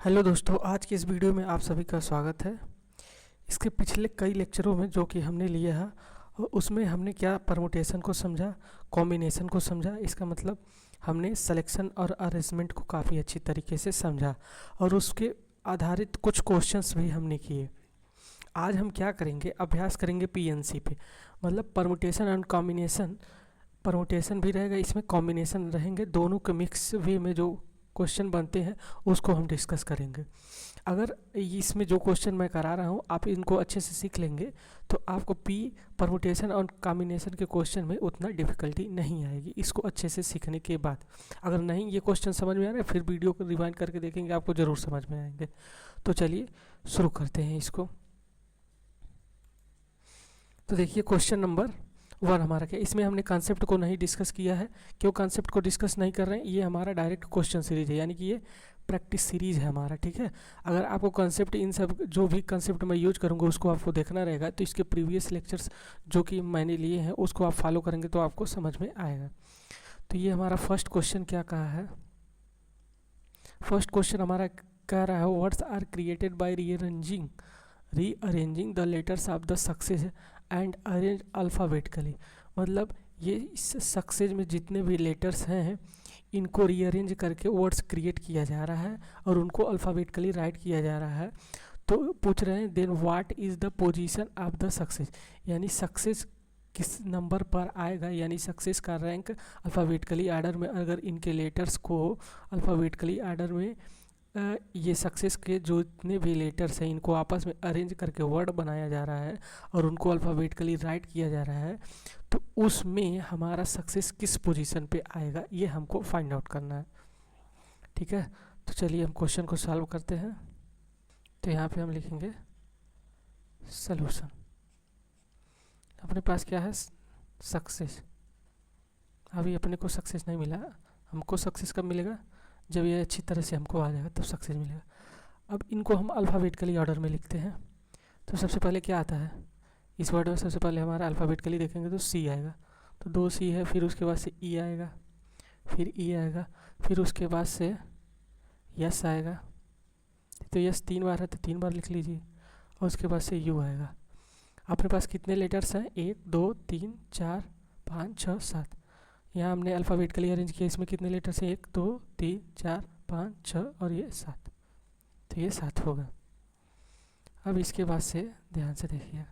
Hello दोस्तों, आज की इस वीडियो में आप सभी का स्वागत है। इसके पिछले कई लेक्चरों में जो कि हमने लिया है उसमें हमने क्या परमुटेशन को समझा, कॉम्बिनेशन को समझा। इसका मतलब हमने सिलेक्शन और अरेंजमेंट को काफ़ी अच्छी तरीके से समझा और उसके आधारित कुछ क्वेश्चंस भी हमने किए। आज हम क्या करेंगे, अभ्यास करेंगे पीएनसी पे, मतलब परमुटेशन एंड कॉम्बिनेशन। परमुटेशन भी रहेगा, इसमें कॉम्बिनेशन रहेंगे, दोनों के मिक्स वे में जो क्वेश्चन बनते हैं उसको हम डिस्कस करेंगे। अगर इसमें जो क्वेश्चन मैं करा रहा हूँ आप इनको अच्छे से सीख लेंगे तो आपको परमुटेशन और कॉम्बिनेशन के क्वेश्चन में उतना डिफिकल्टी नहीं आएगी, इसको अच्छे से सीखने के बाद। अगर नहीं ये क्वेश्चन समझ में आ रहा है फिर वीडियो को रिवाइंड करके देखेंगे, आपको ज़रूर समझ में आएंगे। तो चलिए शुरू करते हैं इसको। तो देखिए क्वेश्चन नंबर 1 हमारा क्या, इसमें हमने कॉन्सेप्ट को नहीं डिस्कस किया है। क्यों कॉन्सेप्ट को डिस्कस नहीं कर रहे हैं, ये हमारा डायरेक्ट क्वेश्चन सीरीज है, यानी कि ये प्रैक्टिस सीरीज है हमारा, ठीक है। अगर आपको कॉन्सेप्ट, इन सब जो भी कॉन्सेप्ट मैं यूज करूँगा उसको आपको देखना रहेगा, तो इसके प्रीवियस लेक्चर्स जो कि मैंने लिए हैं उसको आप फॉलो करेंगे तो आपको समझ में आएगा। तो ये हमारा फर्स्ट क्वेश्चन क्या कहा है, फर्स्ट क्वेश्चन हमारा कह रहा है words are created by rearranging the letters of the success and arrange alphabetically. मतलब ये इस सक्सेस में जितने भी लेटर्स हैं इनको रीअरेंज करके वर्ड्स क्रिएट किया जा रहा है और उनको अल्फ़ाबेटिकली राइट किया जा रहा है। तो पूछ रहे हैं then what is the position of the success, यानी सक्सेस किस नंबर पर आएगा, यानी सक्सेस का रैंक अल्फ़ाबेटिकली आर्डर में, अगर इनके लेटर्स को अल्फ़ाबेटिकली आर्डर में ये सक्सेस के जो इतने भी लेटर्स हैं इनको आपस में अरेंज करके वर्ड बनाया जा रहा है और उनको अल्फ़ाबेटिकली राइट किया जा रहा है, तो उसमें हमारा सक्सेस किस पोजीशन पे आएगा ये हमको फाइंड आउट करना है, ठीक है। तो चलिए हम क्वेश्चन को सॉल्व करते हैं। तो यहाँ पे हम लिखेंगे सॉल्यूशन। अपने पास क्या है, सक्सेस। अभी अपने को सक्सेस नहीं मिला, हमको सक्सेस कब मिलेगा, जब ये अच्छी तरह से हमको आ जाएगा तब सक्सेस मिलेगा। अब इनको हम अल्फ़ाबेटिकली ऑर्डर में लिखते हैं। तो सबसे पहले क्या आता है, इस वर्ड में सबसे पहले हमारा अल्फ़ाबेटिकली देखेंगे तो सी आएगा, तो 2 सी है, फिर उसके बाद से ई आएगा, फिर ई आएगा, फिर उसके बाद से यस आएगा, तो यस 3 बार है तो 3 बार लिख लीजिए, और उसके बाद से यू आएगा। अपने पास कितने लेटर्स हैं, 1 2 3 4 5 6 7। यहाँ हमने अल्फ़ाबेटिकली अरेंज किया, इसमें कितने लेटर्स हैं, 1 2 3 4 5 6 और ये 7, तो ये 7 होगा। अब इसके बाद से ध्यान से देखिएगा,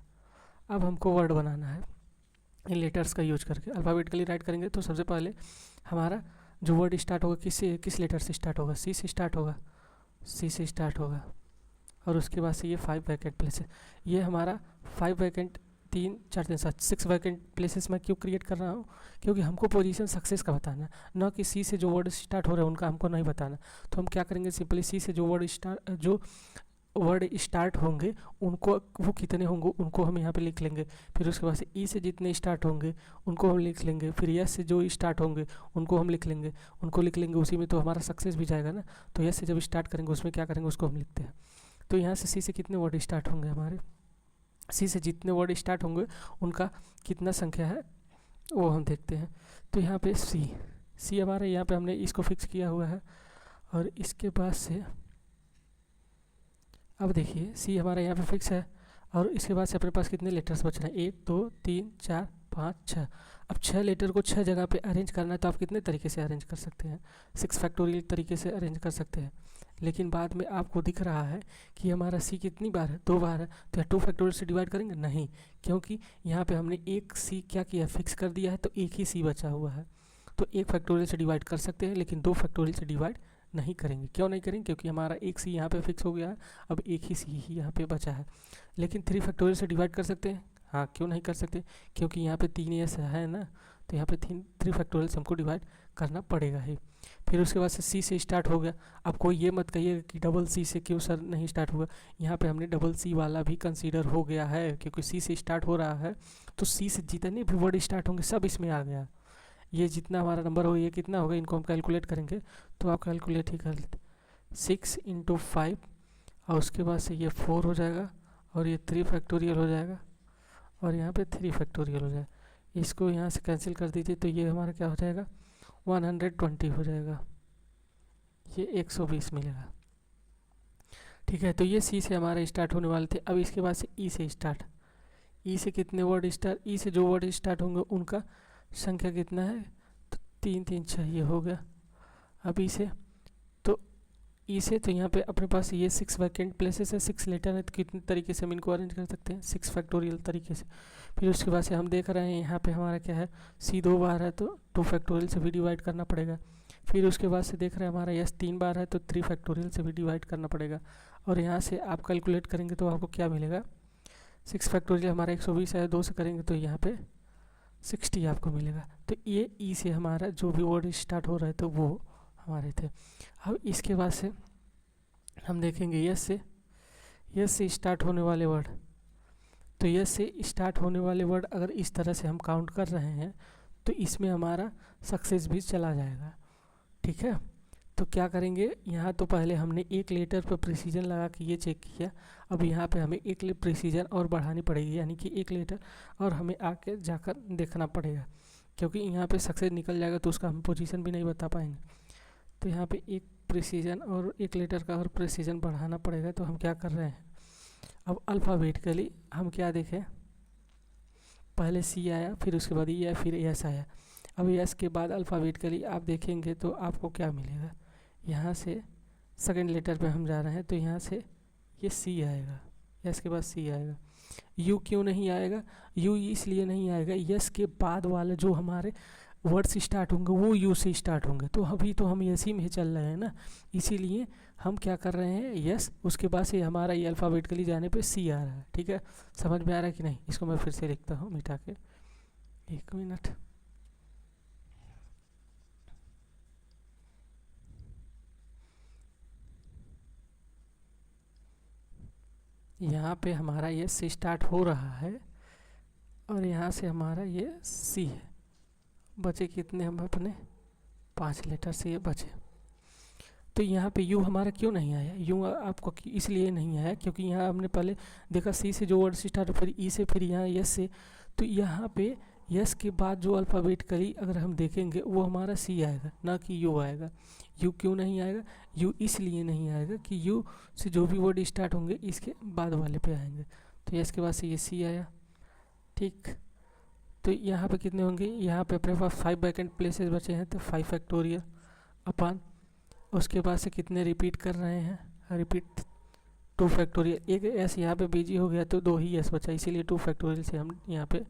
अब हमको वर्ड बनाना है इन लेटर्स का यूज करके। अल्फ़ाबेटिकली राइट करेंगे तो सबसे पहले हमारा जो वर्ड स्टार्ट होगा किस लेटर से स्टार्ट होगा, सी से स्टार्ट होगा, सी से स्टार्ट होगा, और उसके बाद से ये 5 वैकेंट प्लेस है। ये हमारा 5 वैकेंट 3 4 3 7 6 वैकेंट प्लेसेस मैं क्यों क्रिएट कर रहा हूँ, क्योंकि हमको पोजीशन सक्सेस का बताना है, न कि सी से जो वर्ड स्टार्ट हो रहे हैं उनका हमको नहीं बताना। तो हम क्या करेंगे, सिंपली सी से जो वर्ड स्टार्ट होंगे उनको, वो कितने होंगे उनको हम यहाँ पे लिख लेंगे। फिर उसके बाद से ई से जितने स्टार्ट होंगे उनको हम लिख लेंगे, फिर यस से जो स्टार्ट होंगे उनको हम लिख लेंगे, उसी में तो हमारा सक्सेस भी जाएगा ना। तो यस से जब स्टार्ट करेंगे उसमें क्या करेंगे, उसको हम लिखते हैं। तो यहाँ से सी से कितने वर्ड स्टार्ट होंगे, हमारे सी से जितने वर्ड स्टार्ट होंगे उनका कितना संख्या है वो हम देखते हैं। तो यहाँ पे सी हमारे यहाँ पे हमने इसको फिक्स किया हुआ है, और इसके बाद से अब देखिए सी हमारा यहाँ पे फिक्स है, और इसके बाद से अपने पास कितने लेटर्स बच रहे हैं, 1 2 3 4 5 6। अब 6 लेटर को 6 जगह पे अरेंज करना है, तो आप कितने तरीके से अरेंज कर सकते हैं, 6 फैक्टोरियल तरीके से अरेंज कर सकते हैं। लेकिन बाद में आपको दिख रहा है कि हमारा सी कितनी बार है, 2 बार है, तो या 2 फैक्टोरियल से डिवाइड करेंगे नहीं, क्योंकि यहाँ पे हमने एक सी क्या किया, फिक्स कर दिया है, तो एक ही सी बचा हुआ है। तो 1 फैक्टोरियल से डिवाइड कर सकते हैं लेकिन 2 फैक्टोरियल से डिवाइड नहीं करेंगे। क्यों नहीं करेंगे, क्योंकि हमारा एक सी यहाँ पे फिक्स हो गया है, अब एक ही सी ही यहाँ पे बचा है। लेकिन 3 फैक्टोरियल से डिवाइड कर सकते हैं, हाँ क्यों नहीं कर सकते, क्योंकि यहाँ पे 3 एस है ना, तो यहाँ पे 3 फैक्टोरियल से हमको डिवाइड करना पड़ेगा ही। फिर उसके बाद से सी से स्टार्ट हो गया। अब कोई ये मत कहिएगा कि डबल सी से क्यों सर नहीं स्टार्ट हुआ, यहाँ पे हमने डबल सी वाला भी कंसीडर हो गया है, क्योंकि सी से स्टार्ट हो रहा है, तो सी से जितने भी वर्ड स्टार्ट होंगे सब इसमें आ गया। ये जितना हमारा नंबर हो, ये कितना होगा, इनको हम कैलकुलेट करेंगे, तो आप कैलकुलेट ही कर लेते, 6 × 5, और उसके बाद से ये 4 हो जाएगा, और ये 3 फैक्टोरियल हो जाएगा, और यहाँ पे 3 फैक्टोरियल हो जाएगा। इसको यहाँ से कैंसिल कर दीजिए, तो ये हमारा क्या हो जाएगा, 120 हो जाएगा, ये 120 मिलेगा। ठीक है। तो ये सी से हमारे स्टार्ट होने वाले थे। अब इसके बाद से ई से स्टार्ट, ई से कितने वर्ड स्टार्ट, ई से जो वर्ड स्टार्ट होंगे उनका संख्या कितना है, तो 3 3 6 ये हो गया। अब ई से, तो ई से तो यहाँ पे अपने पास ये 6 वैकेंट प्लेसेस है, 6 लेटर है, तो कितने तरीके से हम इनको अरेंज कर सकते हैं, 6 फैक्टोरियल तरीके से। फिर उसके बाद से हम देख रहे हैं यहाँ पे हमारा क्या है, सी 2 बार है तो 2 फैक्टोरियल से भी डिवाइड करना पड़ेगा। फिर उसके बाद से देख रहे हैं हमारा यस 3 बार है तो 3 फैक्टोरियल से भी डिवाइड करना पड़ेगा। और यहाँ से आप कैलकुलेट करेंगे तो आपको क्या मिलेगा, 6 फैक्टोरियल हमारा 120 है, 2 से करेंगे तो यहाँ पे 60 आपको मिलेगा। तो ये ई से हमारा जो भी वर्ड स्टार्ट हो रहे थे वो हमारे थे। अब इसके बाद से हम देखेंगे यस से स्टार्ट होने वाले वर्ड। तो यस से स्टार्ट होने वाले वर्ड अगर इस तरह से हम काउंट कर रहे हैं तो इसमें हमारा सक्सेस भी चला जाएगा। ठीक है। तो क्या करेंगे, यहाँ तो पहले हमने एक लेटर पर प्रिसीजन लगा के ये चेक किया। अब यहाँ पे हमें एक प्रिसीजन और बढ़ानी पड़ेगी, यानी कि एक लेटर और हमें आके जाकर देखना पड़ेगा, क्योंकि यहाँ पे सक्सेस निकल जाएगा तो उसका हम पोजीशन भी नहीं बता पाएंगे। तो यहाँ पे एक प्रिसीजन और एक लेटर का और प्रिसीजन बढ़ाना पड़ेगा। तो हम क्या कर रहे हैं, अब अल्फ़ाबेटिकली हम क्या देखें, पहले सी आया, फिर उसके बाद ई आया, फिर एस आया। अब एस के बाद अल्फ़ाबेटिकली आप देखेंगे तो आपको क्या मिलेगा, यहाँ से सेकंड लेटर पे हम जा रहे हैं तो यहाँ से ये सी आएगा, एस के बाद सी आएगा। यू क्यों नहीं आएगा, यू इसलिए नहीं आएगा, यस के बाद वाले जो हमारे वर्ड्स स्टार्ट होंगे वो यू से स्टार्ट होंगे। तो अभी तो हम यसी में चल रहे हैं ना, इसीलिए हम क्या कर रहे हैं, यस उसके बाद से हमारा ये अल्फ़ाबेटिकली जाने पे सी आ रहा है। ठीक है, समझ में आ रहा है कि नहीं, इसको मैं फिर से लिखता हूँ मिटा के, 1 मिनट। यहाँ पे हमारा ये सी स्टार्ट हो रहा है और यहाँ से हमारा ये सी है। बचे कितने हम अपने 5 लेटर से ये बचे। तो यहाँ पे यू हमारा क्यों नहीं आया, यू आपको इसलिए नहीं आया क्योंकि यहाँ हमने पहले देखा सी से जो वर्ड स्टार्ट, फिर ई से, फिर यहाँ यस से। तो यहाँ पे यस के बाद जो अल्फ़ाबेटिकली अगर हम देखेंगे वो हमारा सी आएगा, ना कि यू आएगा। यू क्यों नहीं आएगा, यू इसलिए नहीं आएगा कि यू से जो भी वर्ड स्टार्ट होंगे इसके बाद वाले पे आएंगे। तो यस के बाद से ये सी आया। ठीक, तो यहाँ पे कितने होंगे, यहाँ पे अपने पास 5 वैकेंट प्लेसेस बचे हैं तो 5 फैक्टोरियल अपन, उसके बाद से कितने रिपीट कर रहे हैं, रिपीट 2 फैक्टोरियल। एक एस यहाँ पे बिजी हो गया तो 2 ही एस बचा, इसीलिए 2 फैक्टोरियल से हम यहाँ पे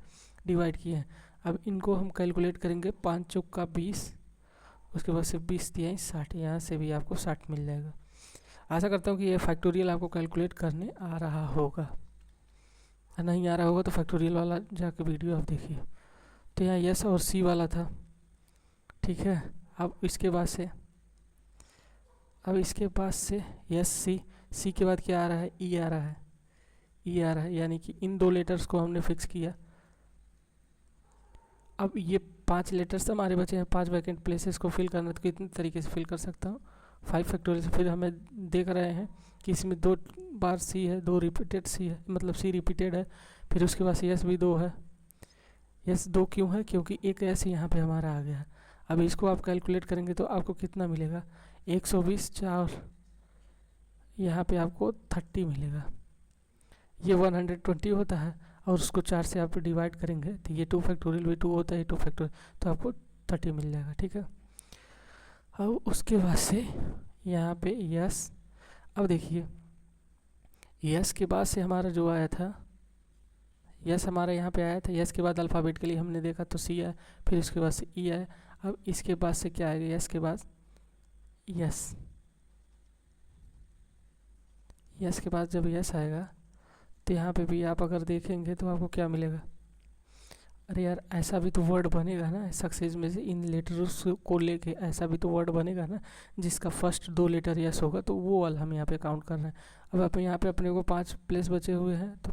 डिवाइड किए हैं। अब इनको हम कैलकुलेट करेंगे, 5 चौका 20, उसके बाद से 20 तिहाई 60, यहाँ से भी आपको 60 मिल जाएगा। आशा करता हूँ कि ये फैक्टोरियल आपको कैलकुलेट करने आ रहा होगा, नहीं आ रहा होगा तो फैक्टोरियल वाला जाके वीडियो आप देखिए। तो यहाँ यस और सी वाला था। ठीक है, अब इसके बाद से यस सी के बाद क्या आ रहा है, ई आ रहा है, ई आ रहा है, यानी कि इन 2 लेटर्स को हमने फिक्स किया। अब ये 5 लेटर्स हमारे बचे हैं, 5 वैकेंट प्लेसेस को फिल करना, तो कितने तरीके से फिल कर सकता हूँ, 5 फैक्टोरियल से। फिर हमें देख रहे हैं कि इसमें 2 बार सी है, 2 रिपीटेड सी है, मतलब सी रिपीटेड है। फिर उसके बाद से यस भी 2 है, यस 2 क्यों है, क्योंकि एक एस यहाँ पे हमारा आ गया है। अब इसको आप कैलकुलेट करेंगे तो आपको कितना मिलेगा, 120 4, यहाँ पे आपको 30 मिलेगा। ये 120 होता है और उसको 4 से आप डिवाइड करेंगे तो ये 2 फैक्टोरियल भी 2 होता है, 2 फैक्टोरियल, तो आपको 30 मिल जाएगा। ठीक है, अब उसके बाद से यहाँ पे यस, अब देखिए यस के बाद से हमारा जो आया था, यस हमारा यहाँ पे आया था, यस के बाद अल्फ़ाबेटिकली हमने देखा तो सी आया, फिर उसके बाद से ई आया। अब इसके बाद से क्या आएगा, यस के बाद यस के बाद जब यस आएगा तो यहाँ पे भी आप अगर देखेंगे तो आपको क्या मिलेगा, अरे यार ऐसा भी तो वर्ड बनेगा ना सक्सेस में से, इन लेटर्स को लेके ऐसा भी तो वर्ड बनेगा ना जिसका फर्स्ट 2 लेटर यस होगा, तो वो वाला हम यहाँ पे काउंट कर रहे हैं। अब आप यहाँ पे अपने को 5 प्लेस बचे हुए हैं तो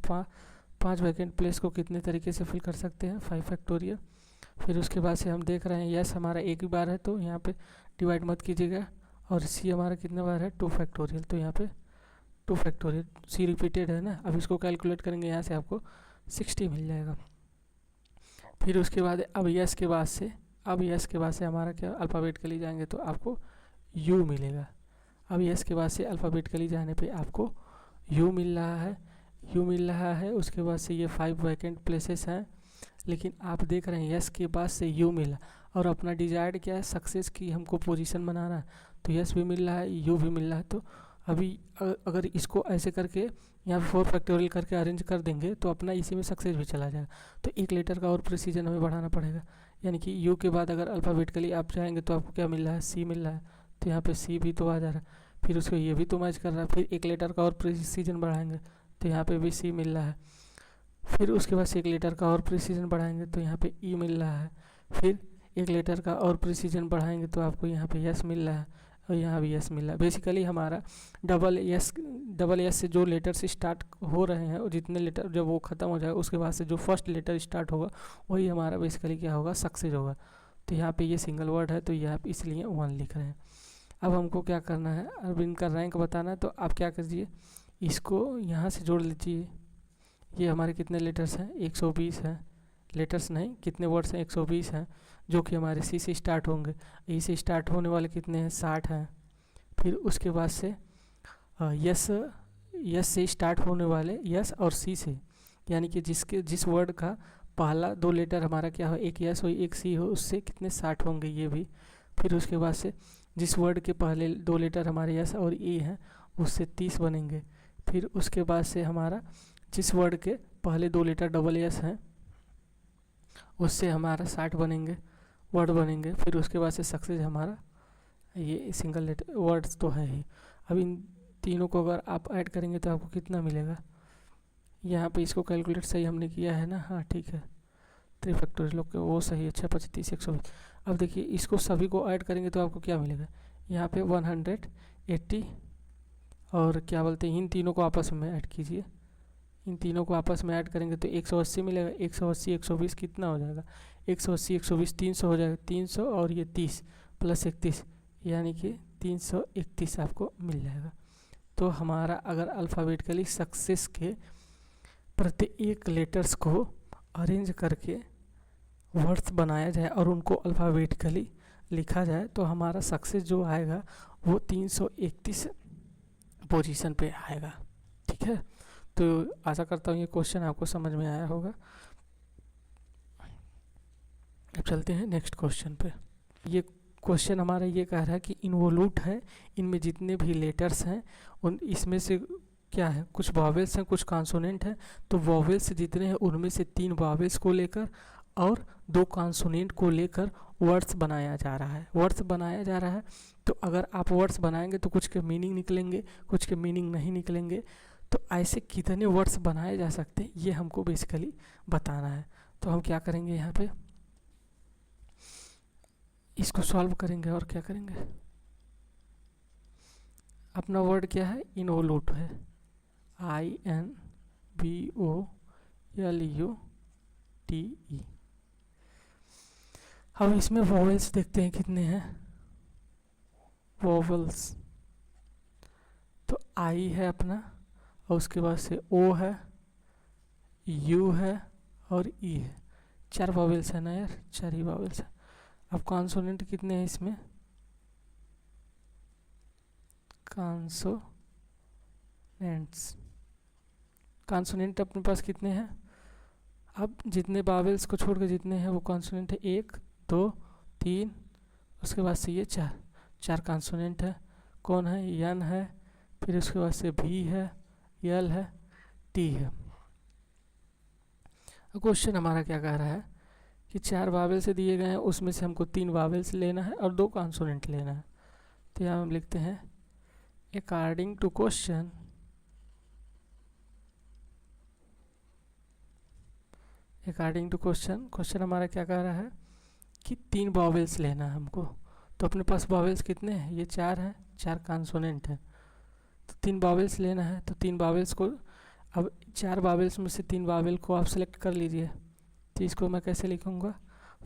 5 वैकेंट प्लेस को कितने तरीके से फिल कर सकते हैं, 5 फैक्टोरियल। फिर उसके बाद से हम देख रहे हैं यस हमारा एक ही बार है तो यहाँ पे डिवाइड मत कीजिएगा, और सी हमारा कितने बार है, 2 फैक्टोरियल, तो यहाँ पे 2 फैक्टोरियल, सी रिपीटेड है ना। अब इसको कैलकुलेट करेंगे, यहाँ से आपको 60 मिल जाएगा। फिर उसके बाद अब यस के बाद से हमारा क्या, अल्फ़ाबेटिकली जाएंगे तो आपको यू मिलेगा। अब यस के बाद से अल्फ़ाबेटिकली जाने पे आपको यू मिल रहा है। उसके बाद से ये 5 वैकेंट प्लेसेस हैं, लेकिन आप देख रहे हैं यस के बाद से यू मिला, और अपना डिजायर्ड क्या है, सक्सेस की हमको पोजीशन बनाना है, तो यस भी मिल रहा है, यू भी मिल रहा है। तो अभी अगर इसको ऐसे करके यहाँ पे 4 फैक्टोरियल करके अरेंज कर देंगे तो अपना इसी में सक्सेस भी चला जाएगा। तो एक लेटर का और प्रिसीजन हमें बढ़ाना पड़ेगा, यानी कि यू के बाद अगर अल्फ़ाबेटिकली आप जाएंगे तो आपको क्या मिल रहा है, सी मिल रहा है, तो यहाँ पे सी भी तो आ जा रहा है, फिर उसको ये भी तो मैच कर रहा है। फिर एक लेटर का और प्रिसीजन बढ़ाएंगे तो यहाँ पे भी सी मिल रहा है, फिर उसके बाद से एक लेटर का और प्रिसीजन बढ़ाएंगे तो यहाँ पे ई मिल रहा है, फिर एक लेटर का और प्रिसीजन बढ़ाएंगे तो आपको यहाँ पे यस मिल रहा है, और यहाँ भी यस मिल रहा है। बेसिकली हमारा डबल एस से जो लेटर्स स्टार्ट हो रहे हैं, और जितने लेटर जब वो ख़त्म हो जाएगा उसके बाद से जो फर्स्ट लेटर स्टार्ट होगा वही हमारा बेसिकली क्या होगा, सक्सेस होगा। तो यहाँ पे ये सिंगल वर्ड है तो यहाँ पे इसलिए 1 लिख रहे हैं। अब हमको क्या करना है, अब इनका रैंक बताना है, तो आप क्या कीजिए, इसको यहाँ से जोड़ लीजिए। ये हमारे कितने लेटर्स हैं, 120 हैं, लेटर्स नहीं कितने वर्ड्स हैं, 120 हैं, जो कि हमारे सी से स्टार्ट होंगे। ई से स्टार्ट होने वाले कितने हैं, 60 हैं। फिर उसके बाद से यस से स्टार्ट होने वाले, यस और सी से, यानी कि जिस वर्ड का पहला 2 लेटर हमारा क्या हो, एक यस हो एक सी हो, उससे कितने 60 होंगे ये भी। फिर उसके बाद से जिस वर्ड के पहले 2 लेटर हमारे यस और ई हैं उससे 30 बनेंगे। फिर उसके बाद से हमारा जिस वर्ड के पहले 2 लेटर डबल एस हैं उससे हमारा 60 वर्ड बनेंगे। फिर उसके बाद से सक्सेस हमारा ये सिंगल लेटर वर्ड्स तो है ही। अब इन तीनों को अगर आप ऐड करेंगे तो आपको कितना मिलेगा, यहाँ पे इसको कैलकुलेट सही हमने किया है ना, हाँ ठीक है, 3 फैक्टोरियल लोग वो सही है, 6 25 120। अब देखिए इसको सभी को ऐड करेंगे तो आपको क्या मिलेगा, यहाँ पे 180, और क्या बोलते हैं इन तीनों को आपस में ऐड कीजिए, इन तीनों को आपस में ऐड करेंगे तो 180 मिलेगा। 180 120 कितना हो जाएगा, 180 120 300 हो जाएगा, 300 और ये 30 प्लस 31 यानी कि 331 आपको मिल जाएगा। तो हमारा अगर अल्फ़ाबेटिकली सक्सेस के प्रत्येक लेटर्स को अरेंज करके वर्ड्स बनाया जाए और उनको अल्फ़ाबेटिकली लिखा जाए तो हमारा सक्सेस जो आएगा वो 331 पोजीशन पे आएगा। ठीक है, तो आशा करता हूँ ये क्वेश्चन आपको समझ में आया होगा। अब चलते हैं नेक्स्ट क्वेश्चन पे। ये क्वेश्चन हमारा ये कह रहा है कि इन्वोल्यूट है, इनमें जितने भी लेटर्स हैं उन इसमें से क्या है, कुछ वॉवेल्स हैं कुछ कॉन्सोनेंट हैं। तो वॉवेल्स जितने हैं उनमें से 3 वॉवेल्स को लेकर और 2 कॉन्सोनेंट को लेकर वर्ड्स बनाया जा रहा है। तो अगर आप वर्ड्स बनाएंगे तो कुछ के मीनिंग निकलेंगे, कुछ के मीनिंग नहीं निकलेंगे। तो ऐसे कितने वर्ड्स बनाए जा सकते हैं ये हमको बेसिकली बताना है। तो हम क्या करेंगे, यहाँ पे इसको सॉल्व करेंगे और क्या करेंगे, अपना वर्ड क्या है, इन्वोल्यूट है, INVOLUTE। अब इसमें वॉवेल्स देखते हैं कितने हैं वॉवेल्स। तो आई है अपना, और उसके बाद से ओ है, यू है और ई है। 4 वॉवेल्स है ना यार, 4 ही वॉवेल्स है। अब कॉन्सोनेंट कितने हैं इसमें, कॉन्सोनेंट अपने पास कितने हैं, अब जितने वॉवेल्स को छोड़ के जितने हैं वो कॉन्सोनेंट है 1 2 3, उसके बाद से ये 4 कॉन्सोनेंट है। कौन है, एन है, फिर उसके बाद से भी है, एल है, टी है। क्वेश्चन हमारा क्या कह रहा है कि 4 वावेल से दिए गए हैं, उसमें से हमको 3 वावेल्स लेना है और 2 कॉन्सोनेंट लेना है। तो यहाँ हम लिखते हैं अकॉर्डिंग टू क्वेश्चन, क्वेश्चन हमारा क्या कह रहा है कि 3 वावेल्स लेना है हमको। तो अपने पास वावेल्स कितने हैं, ये 4 हैं, 4 कॉन्सोनेंट हैं। तो 3 वावेल्स लेना है, तो 3 वावेल्स को, अब 4 वावेल्स में से 3 वावेल को आप सेलेक्ट कर लीजिए। तो इसको मैं कैसे लिखूँगा,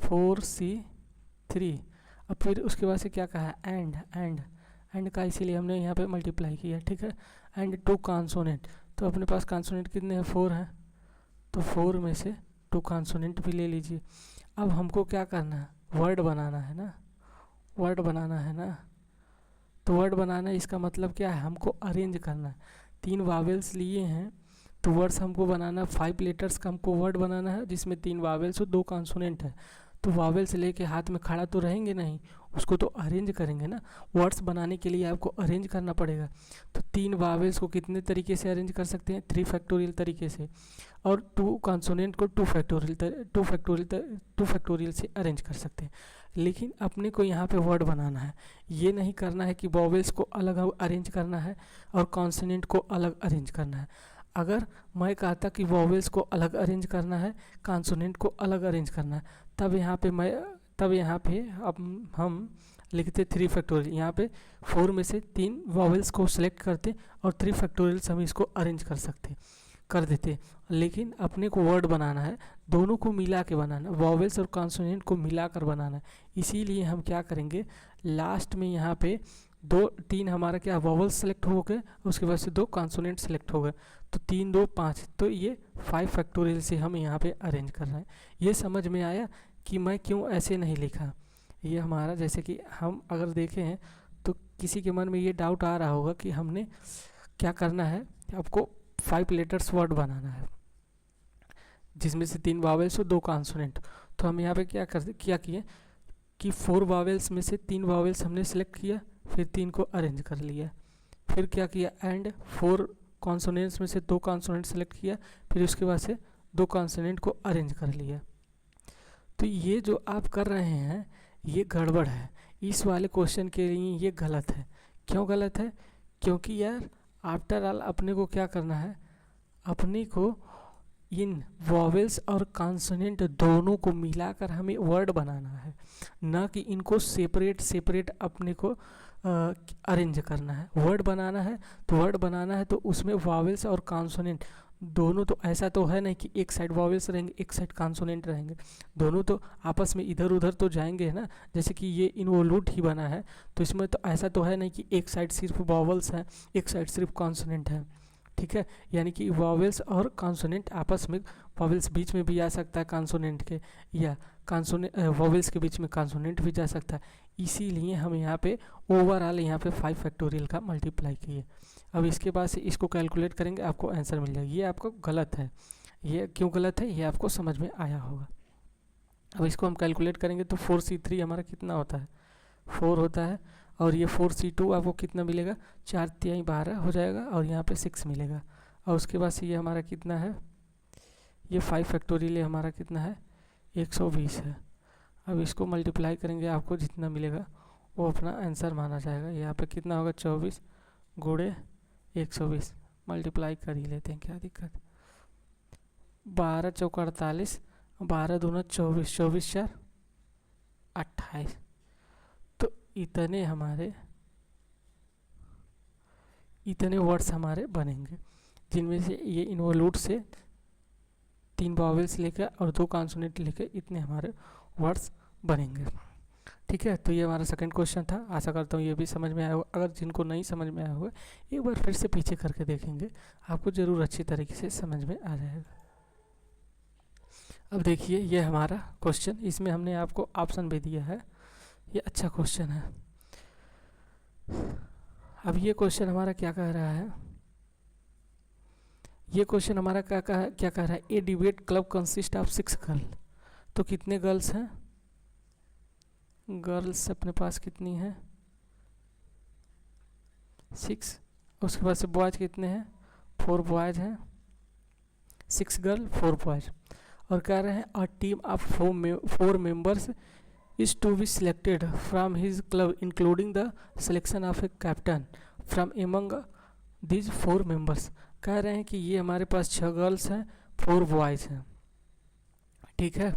4C3। अब फिर उसके बाद से क्या कहा है, एंड का इसीलिए हमने यहाँ पे मल्टीप्लाई किया, ठीक है। एंड 2 कॉन्सोनेंट, तो अपने पास कॉन्सोनेंट कितने हैं, 4 हैं, तो 4 में से 2 कॉन्सोनेंट भी ले लीजिए। अब हमको क्या करना है, वर्ड बनाना है ना, तो वर्ड बनाना इसका मतलब क्या है, हमको अरेंज करना है। 3 वावेल्स लिए हैं तो वर्ड्स हमको बनाना, 5 लेटर्स का हमको वर्ड बनाना है जिसमें 3 वावेल्स और 2 कॉन्सोनेंट है। तो वावेल्स लेके हाथ में खड़ा तो रहेंगे नहीं, उसको तो अरेंज करेंगे ना। वर्ड्स बनाने के लिए आपको अरेंज करना पड़ेगा। तो 3 वावेल्स को कितने तरीके से अरेंज कर सकते हैं, 3 फैक्टोरियल तरीके से, और 2 कॉन्सोनेंट को 2 फैक्टोरियल से अरेंज कर सकते हैं। लेकिन अपने को यहाँ पे वर्ड बनाना है, ये नहीं करना है कि वॉवेल्स को अलग अरेंज करना है और कॉन्सोनेंट को अलग अरेंज करना है। अगर मैं कहता कि वॉवेल्स को अलग अरेंज करना है, कॉन्सोनेंट को अलग अरेंज करना है, तब यहाँ पे अब हम लिखते 3 फैक्टोरियल। यहाँ पे 4 में से 3 वॉवेल्स को सिलेक्ट करते और 3 फैक्टोरियल से हम इसको अरेंज कर देते। लेकिन अपने को वर्ड बनाना है, दोनों को मिला के बनाना, वॉवेल्स और कॉन्सोनेंट को मिला कर बनाना है। इसीलिए हम क्या करेंगे, लास्ट में यहाँ पे 3 हमारा क्या वॉवेल्स सेलेक्ट हो गए, उसके बाद से 2 कॉन्सोनेंट सेलेक्ट हो गए, तो 3 2 5, तो ये 5 फैक्टोरियल से हम यहाँ पे अरेंज कर रहे हैं। ये समझ में आया कि मैं क्यों ऐसे नहीं लिखा। ये हमारा जैसे कि हम अगर देखें हैं तो किसी के मन में ये डाउट आ रहा होगा कि हमने क्या करना है, आपको 5 लेटर्स वर्ड बनाना है जिसमें से 3 वावेल्स और 2 कॉन्सोनेंट। तो हम यहाँ पे क्या किए कि 4 वावेल्स में से 3 वावेल्स हमने सेलेक्ट किया, फिर 3 को अरेंज कर लिया। फिर क्या किया, एंड 4 कॉन्सोनेंट्स में से 2 कॉन्सोनेंट सेलेक्ट किया, फिर उसके बाद से 2 कॉन्सोनेंट को अरेंज कर लिया। तो ये जो आप कर रहे हैं ये गड़बड़ है, इस वाले क्वेश्चन के लिए ये गलत है। क्यों गलत है, क्योंकि यार आफ्टर ऑल अपने को क्या करना है, अपने को इन वॉवेल्स और कॉन्सोनेंट दोनों को मिलाकर हमें वर्ड बनाना है, ना कि इनको सेपरेट अपने को अरेंज करना है। वर्ड बनाना है तो वर्ड बनाना है तो उसमें वॉवेल्स और कॉन्सोनेंट दोनों, तो ऐसा तो है नहीं कि एक साइड वॉवेल्स रहेंगे एक साइड कॉन्सोनेंट रहेंगे, दोनों तो आपस में इधर उधर तो जाएंगे ना। जैसे कि ये इन्वोल्यूट ही बना है तो इसमें तो ऐसा तो है नहीं कि एक साइड सिर्फ वॉवेल्स हैं एक साइड सिर्फ कॉन्सोनेंट है, ठीक है। यानी कि वॉवेल्स और कॉन्सोनेंट आपस में, वॉवेल्स बीच में भी आ सकता है कॉन्सोनेंट के, या वॉवेल्स के बीच में कॉन्सोनेंट भी जा सकता है। इसीलिए हम यहाँ पे ओवरऑल यहाँ पे 5 फैक्टोरियल का मल्टीप्लाई किए। अब इसके बाद से इसको कैलकुलेट करेंगे, आपको आंसर मिल जाएगा। ये आपको गलत है, ये क्यों गलत है ये आपको समझ में आया होगा। अब इसको हम कैलकुलेट करेंगे तो 4C3 हमारा कितना होता है, 4 होता है, और ये 4C2 आपको कितना मिलेगा, 4 तिहाई 12 हो जाएगा, और यहाँ पे 6 मिलेगा। और उसके बाद से ये हमारा कितना है, ये 5 फैक्टोरियल हमारा कितना है, 120 है। अब इसको मल्टीप्लाई करेंगे, आपको जितना मिलेगा वो अपना आंसर माना जाएगा। यहाँ पे कितना होगा, 24 गुणे 120, मल्टीप्लाई कर ही लेते हैं, क्या दिक्कत। 12 चौका 48, 12 दूना 24, 24 4 28। तो इतने वर्ड्स हमारे बनेंगे, जिनमें से ये इन्वोल्यूट से 3 वॉवेल्स लेकर और 2 कॉन्सोनेंट लेकर इतने हमारे वर्ड्स बनेंगे, ठीक है। तो ये हमारा सेकंड क्वेश्चन था। आशा करता हूँ ये भी समझ में आया होगा। अगर जिनको नहीं समझ में आया होगा एक बार फिर से पीछे करके देखेंगे, आपको ज़रूर अच्छी तरीके से समझ में आ जाएगा। अब देखिए ये हमारा क्वेश्चन, इसमें हमने आपको ऑप्शन भी दिया है, ये अच्छा क्वेश्चन है। अब ये क्वेश्चन हमारा क्या कह रहा है, ये क्वेश्चन हमारा क्या कह रहा है, a debate club consist of 6 girl. तो कितने गर्ल्स हैं, गर्ल्स अपने पास कितनी हैं, 6। उसके बाद से बॉयज कितने हैं, 4 बॉयज हैं, 6 गर्ल 4 बॉयज। और कह रहे हैं a team of 4 members is to be selected from his club including the selection of a captain from among these 4 members। कह रहे हैं कि ये हमारे पास 6 गर्ल्स हैं 4 बॉयज़ हैं, ठीक है।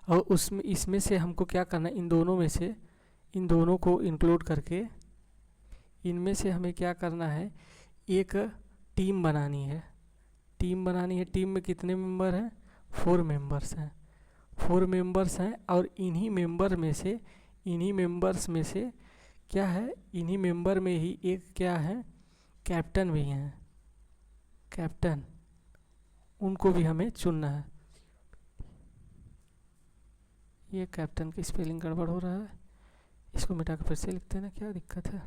और उसमें इसमें से हमको क्या करना है, इन दोनों को इंक्लूड करके इनमें से हमें क्या करना है, एक टीम बनानी है। टीम में कितने मेंबर हैं, 4 मेंबर्स हैं, 4 मेंबर्स हैं। और इन्हीं मेंबर्स में से क्या है, इन्हीं मेंबर में ही एक क्या है, कैप्टन भी हैं, कैप्टन, उनको भी हमें चुनना है। ये कैप्टन की स्पेलिंग गड़बड़ हो रहा है, इसको मिटा कर फिर से लिखते हैं ना, क्या दिक्कत है।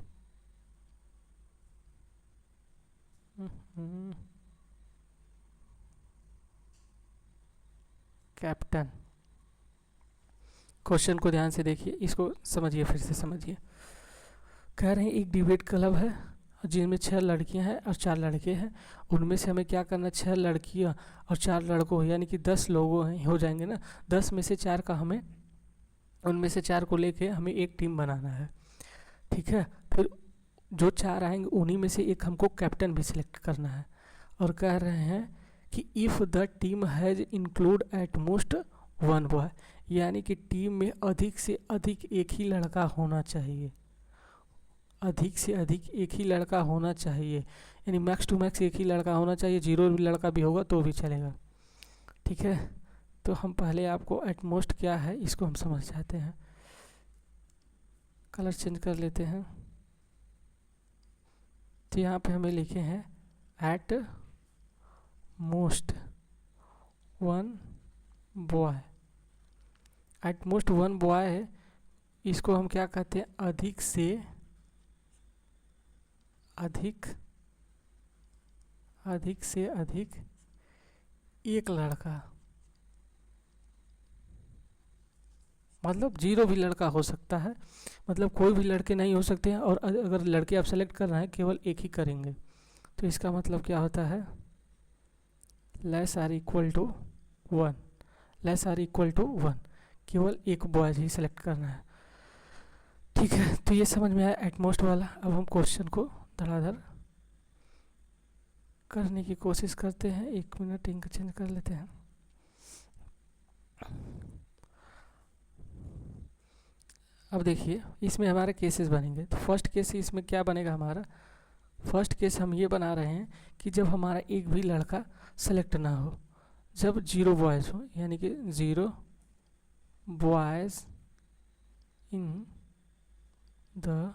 कैप्टन। क्वेश्चन को ध्यान से देखिए, इसको समझिए, फिर से समझिए। कह रहे हैं एक डिबेट क्लब है जिनमें 6 लड़कियां हैं और 4 लड़के हैं। उनमें से हमें क्या करना है, 6 लड़कियां और 4 लड़कों, यानी कि 10 लोगों हैं हो जाएंगे ना। 10 में से 4 का हमें, उनमें से 4 को लेके हमें एक टीम बनाना है, ठीक है। फिर जो 4 आएंगे उन्हीं में से एक हमको कैप्टन भी सिलेक्ट करना है। और कह रहे हैं कि if the team has include at most 1 boy, यानी कि टीम में अधिक से अधिक एक ही लड़का होना चाहिए, अधिक से अधिक एक ही लड़का होना चाहिए, यानी मैक्स टू मैक्स एक ही लड़का होना चाहिए। 0 लड़का भी होगा तो भी चलेगा, ठीक है। तो हम पहले आपको एटमोस्ट क्या है इसको हम समझ जाते हैं। कलर चेंज कर लेते हैं। तो यहाँ पे हमें लिखे हैं at most 1 boy. At most 1 boy है, इसको हम क्या कहते हैं, अधिक से अधिक, अधिक से अधिक एक लड़का, मतलब 0 भी लड़का हो सकता है, मतलब कोई भी लड़के नहीं हो सकते हैं। और अगर लड़के आप सेलेक्ट कर रहे हैं केवल एक ही करेंगे, तो इसका मतलब क्या होता है, less or equal to 1, less or equal to 1, केवल एक बॉयज ही सेलेक्ट करना है, ठीक है। तो ये समझ में आया एटमोस्ट वाला। अब हम क्वेश्चन को धड़ाधड़ करने की कोशिश करते हैं। 1 मिनट इंक चेंज कर लेते हैं। अब देखिए इसमें हमारे केसेस बनेंगे। तो फर्स्ट केस इसमें क्या बनेगा हमारा, फर्स्ट केस हम ये बना रहे हैं कि जब हमारा एक भी लड़का सेलेक्ट ना हो, जब 0 बॉयज़ हो, यानी कि 0 बॉयज़ इन द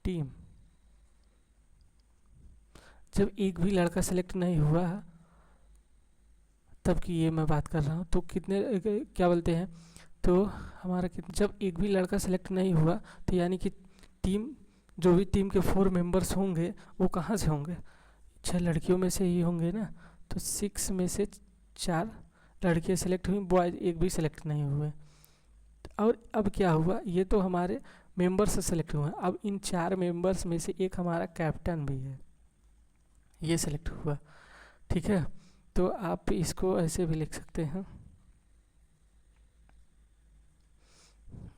टीम, जब एक भी लड़का सेलेक्ट नहीं हुआ तब की ये मैं बात कर रहा हूँ। तो कितने क्या बोलते हैं, तो हमारा जब एक भी लड़का सेलेक्ट नहीं हुआ, तो यानी कि टीम, जो भी टीम के 4 मेंबर्स होंगे वो कहाँ से होंगे, 6 लड़कियों में से ही होंगे ना। तो 6 में से 4 लड़कियाँ सेलेक्ट हुई, बॉयज एक भी सेलेक्ट नहीं हुए। और अब क्या हुआ, ये तो हमारे मेंबर्स सेलेक्ट हुए हैं। अब इन 4 मेंबर्स में से एक हमारा कैप्टन भी है, ये सेलेक्ट हुआ, ठीक है। तो आप इसको ऐसे भी लिख सकते हैं,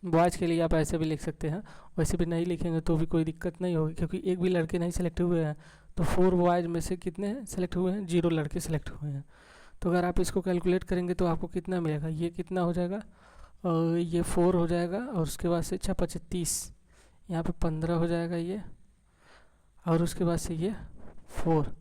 बॉयज़ के लिए आप ऐसे भी लिख सकते हैं। वैसे भी नहीं लिखेंगे तो भी कोई दिक्कत नहीं होगी, क्योंकि एक भी लड़के नहीं सेलेक्ट हुए हैं। तो 4 बॉयज़ में से कितने सेलेक्ट हुए हैं, 0 लड़के सेलेक्ट हुए हैं। तो अगर आप इसको कैलकुलेट करेंगे तो आपको कितना मिलेगा, ये कितना हो जाएगा, और ये 4 हो जाएगा, और उसके बाद से 6 5 30, यहाँ पे 15 हो जाएगा ये, और उसके बाद से ये 4,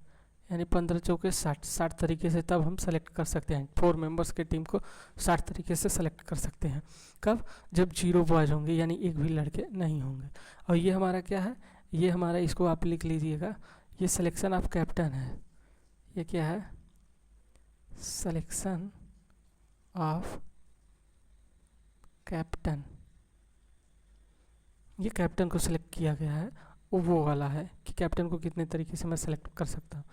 यानी 15 चौके 60, 60 तरीके से तब हम सेलेक्ट कर सकते हैं। 4 मेंबर्स के टीम को 60 तरीके से सेलेक्ट कर सकते हैं। कब, जब 0 बॉयज़ होंगे, यानी एक भी लड़के नहीं होंगे। और ये हमारा क्या है, ये हमारा, इसको आप लिख लीजिएगा, ये सिलेक्शन ऑफ कैप्टन है। ये क्या है, सिलेक्शन ऑफ कैप्टन। ये कैप्टन को सिलेक्ट किया गया है, वो वाला है कि कैप्टन को कितने तरीके से मैं सेलेक्ट कर सकता हूँ।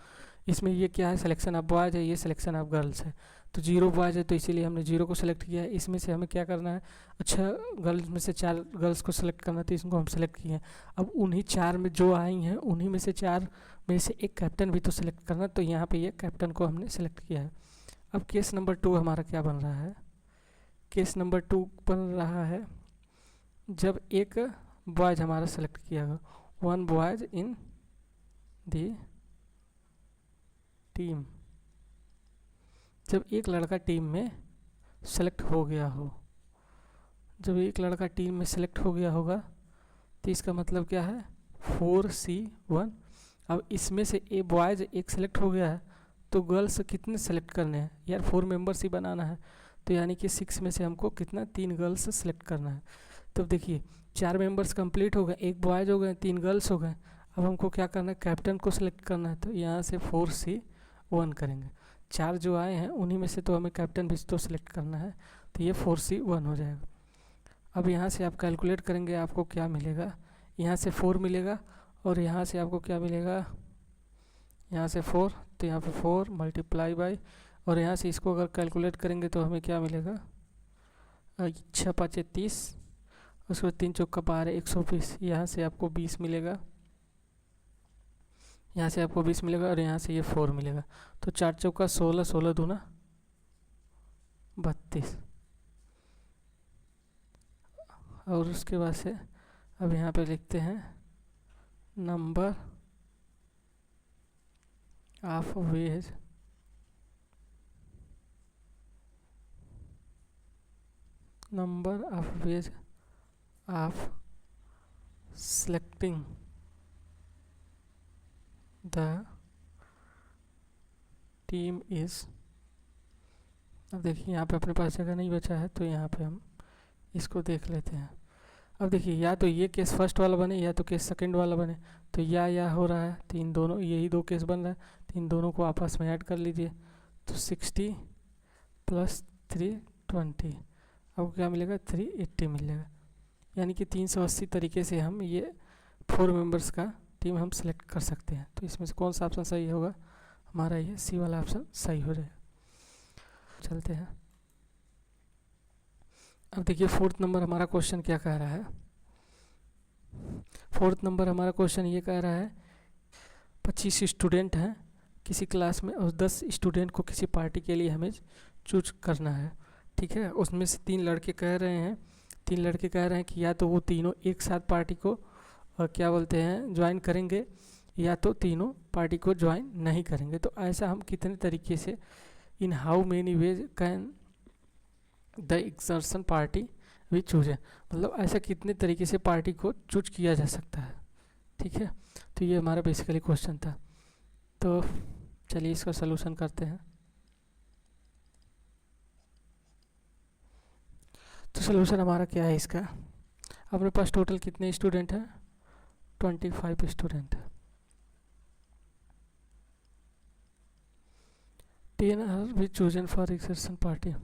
इसमें ये क्या है, सिलेक्शन ऑफ बॉयज़ है, ये सिलेक्शन ऑफ गर्ल्स है। तो 0 बॉयज़ है तो इसीलिए हमने 0 को सेलेक्ट किया है। इसमें से हमें क्या करना है, अच्छा गर्ल्स में से 4 गर्ल्स को सेलेक्ट करना, तो इसको हम सेलेक्ट किए हैं। अब उन्हीं 4 में जो आई हैं उन्हीं में से 4 में से एक कैप्टन भी तो सेलेक्ट करना, तो यहाँ पे ये कैप्टन को हमने सेलेक्ट किया है। अब केस नंबर 2 हमारा क्या बन रहा है, केस नंबर 2 बन रहा है जब एक बॉयज़ हमारा सेलेक्ट किया गया, 1 बॉयज़ इन दी टीम, जब एक लड़का टीम में सेलेक्ट हो गया हो, जब एक लड़का टीम में सेलेक्ट हो गया होगा, तो इसका मतलब क्या है, 4C1। अब इसमें से ए बॉयज़ एक सेलेक्ट हो गया है, तो गर्ल्स कितने सेलेक्ट करने हैं यार, 4 मेंबर्स ही बनाना है। तो यानी कि 6 में से हमको कितना, 3 गर्ल्स सेलेक्ट करना है। तो देखिए 4 मेंबर्स कंप्लीट हो गए, एक बॉयज़ हो गए, 3 गर्ल्स हो गए। अब हमको क्या करना है, कैप्टन को सेलेक्ट करना है। तो यहाँ से 4C1 करेंगे, 4 जो आए हैं उन्हीं में से तो हमें कैप्टन भी तो सेलेक्ट करना है, तो ये 4C1 हो जाएगा। अब यहाँ से आप कैलकुलेट करेंगे, आपको क्या मिलेगा, यहाँ से 4 मिलेगा, और यहाँ से आपको क्या मिलेगा, यहाँ से 4, तो यहाँ पे 4 मल्टीप्लाई बाई, और यहाँ से इसको अगर कैलकुलेट करेंगे तो हमें क्या मिलेगा, 6 5 30, उसके बाद 3 चौका 12 120, यहाँ से आपको 20 मिलेगा, यहाँ से आपको 20 मिलेगा, और यहाँ से ये 4 मिलेगा। तो 4 चौका 16, 16 दूना 32, और उसके बाद से अब यहाँ पे लिखते हैं number of ways of selecting the team is. अब देखिए यहाँ पे अपने पास जगह नहीं बचा है, तो यहाँ पे हम इसको देख लेते हैं। अब देखिए या तो ये केस फर्स्ट वाला बने या तो केस सेकंड वाला बने, तो या हो रहा है, तो इन दोनों यही दो केस बन रहा है, तो इन दोनों को आपस में ऐड कर लीजिए, तो 60 + 320, अब क्या मिलेगा 380 मिलेगा। यानी कि 380 तरीके से हम ये 4 मेंबर्स का टीम हम सेलेक्ट कर सकते हैं। तो इसमें से कौन सा ऑप्शन सही होगा, हमारा ये सी वाला ऑप्शन सही हो जाएगा। चलते हैं, अब देखिए 4th नंबर हमारा क्वेश्चन क्या कह रहा है। 4th नंबर हमारा क्वेश्चन ये कह रहा है 25 स्टूडेंट हैं किसी क्लास में, और 10 स्टूडेंट को किसी पार्टी के लिए हमें चूज करना है, ठीक है। उसमें से 3 लड़के कह रहे हैं कि या तो वो तीनों एक साथ पार्टी को क्या बोलते हैं ज्वाइन करेंगे, या तो तीनों पार्टी को ज्वाइन नहीं करेंगे। तो ऐसा हम कितने तरीके से, इन how many veg can the exertion party भी चूज है, मतलब ऐसा कितने तरीके से पार्टी को चूज किया जा सकता है, ठीक है। तो ये हमारा बेसिकली क्वेश्चन था। तो चलिए इसका सलूशन करते हैं। तो सलूशन हमारा क्या है इसका, अपने पास टोटल कितने स्टूडेंट हैं, 25 स्टूडेंट है। 10 are be chosen for excursion party.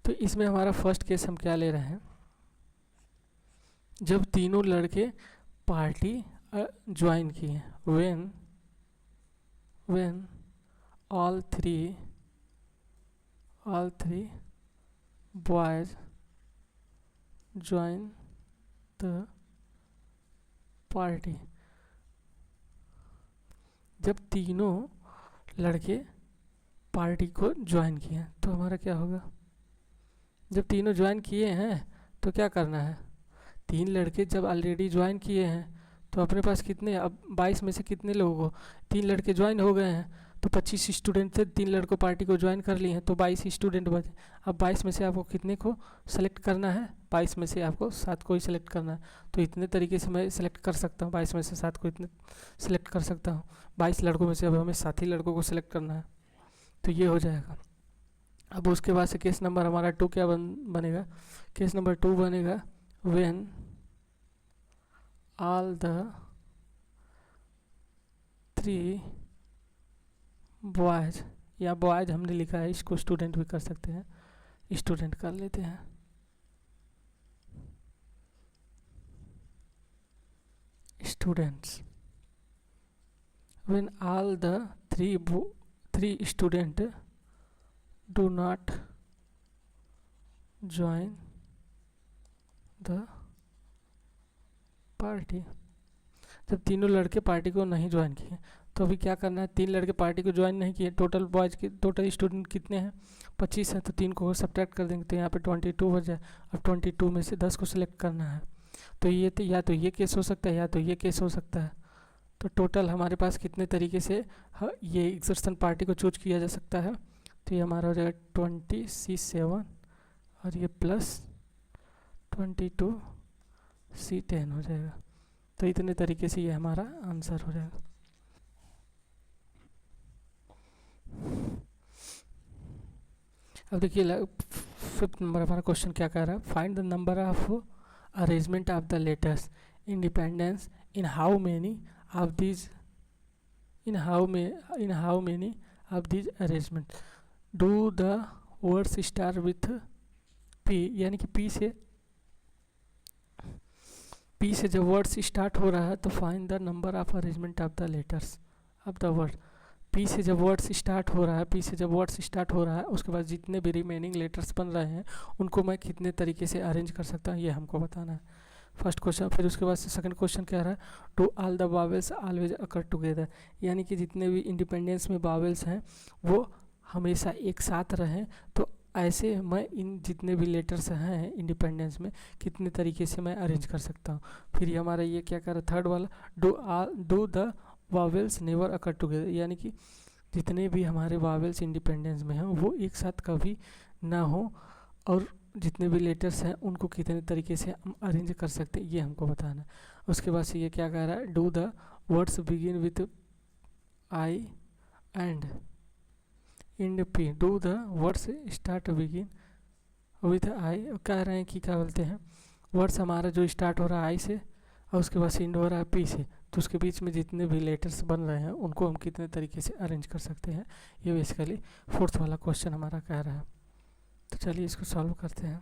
तो इसमें हमारा फर्स्ट केस हम क्या ले रहे हैं, जब तीनों लड़के पार्टी ज्वाइन किए, when all three boys join the party. जब तीनों लड़के पार्टी को ज्वाइन किए, तो हमारा क्या होगा, जब तीनों ज्वाइन किए हैं तो क्या करना है, 3 लड़के जब ऑलरेडी ज्वाइन किए हैं तो अपने पास कितने, अब 22 में से कितने लोगों को, 3 लड़के ज्वाइन हो गए हैं, तो 25 स्टूडेंट थे, 3 लड़कों पार्टी को ज्वाइन कर लिए हैं, तो 22 स्टूडेंट बचे। अब 22 में से आपको कितने को सेलेक्ट करना है, 22 में से आपको 7 को ही सेलेक्ट करना है। तो इतने तरीके से मैं सेलेक्ट कर सकता हूँ, 22 में से 7 को इतने सेलेक्ट कर सकता हूँ। 22 लड़कों में से अब हमें 7 ही लड़कों को सेलेक्ट करना है, तो ये हो जाएगा। अब उसके बाद से केस नंबर हमारा 2 क्या बनेगा, केस नंबर 2 बनेगा व्हेन ऑल द 3 बॉयज, या बॉयज हमने लिखा है, इसको स्टूडेंट भी कर सकते हैं, स्टूडेंट कर लेते हैं। Students, when all the 3 student do not join the party. जब तीनों लड़के पार्टी को नहीं ज्वाइन किए, तो अभी क्या करना है, 3 लड़के पार्टी को ज्वाइन नहीं किए, टोटल बॉयज़ के टोटल स्टूडेंट कितने हैं, 25 है, तो 3 को सब्ट्रैक्ट कर देंगे, तो यहाँ पे 22 बच जाए। अब 22 में से 10 को सिलेक्ट करना है, तो ये या तो ये केस हो सकता है या तो ये केस हो सकता है। तो टोटल हमारे पास कितने तरीके से ये एक्सर्शन पार्टी को चूज किया जा सकता है, तो ये हमारा हो जाएगा 20C7 और ये प्लस 22C10 हो जाएगा। तो इतने तरीके से ये हमारा आंसर हो जाएगा। अब देखिए 5th नंबर हमारा क्वेश्चन क्या कह रहा है, find the number of arrangement of the letters independence in how many of these arrangement do the words start with P, यानी कि पी से जब वर्ड्स स्टार्ट हो रहा है तो find the number of arrangement of the letters. अब the word, P से जब वर्ड्स स्टार्ट हो रहा है, पी से जब वर्ड्स स्टार्ट हो रहा है उसके बाद जितने भी रिमेनिंग लेटर्स बन रहे हैं उनको मैं कितने तरीके से अरेंज कर सकता हूँ, ये हमको बताना है फर्स्ट क्वेश्चन। फिर उसके बाद से सेकंड क्वेश्चन क्या रहा है, do all the vowels always occur together, यानी कि जितने भी इंडिपेंडेंस में वावेल्स हैं वो हमेशा एक साथ रहें। तो ऐसे मैं इन जितने भी लेटर्स हैं इंडिपेंडेंस में कितने तरीके से मैं अरेंज कर सकता हूँ। फिर ये हमारा ये क्या कर रहा है थर्ड वाला, do the vowels never occur together, यानी कि जितने भी हमारे वावेल्स इंडिपेंडेंस में हैं वो एक साथ कभी ना हो, और जितने भी लेटर्स हैं उनको कितने तरीके से हम अरेंज कर सकते हैं ये हमको बताना है। उसके बाद से ये क्या कह रहा है, do the words begin with I and and P, do the words start begin with I, कह रहे हैं कि क्या बोलते हैं वर्ड्स हमारा जो स्टार्ट हो रहा है आई से और उसके बाद एंड हो रहा है पी से, तो उसके बीच में जितने भी लेटर्स बन रहे हैं उनको हम कितने तरीके से अरेंज कर सकते हैं, ये बेसिकली फोर्थ वाला क्वेश्चन हमारा कह रहा है। तो चलिए इसको सॉल्व करते हैं।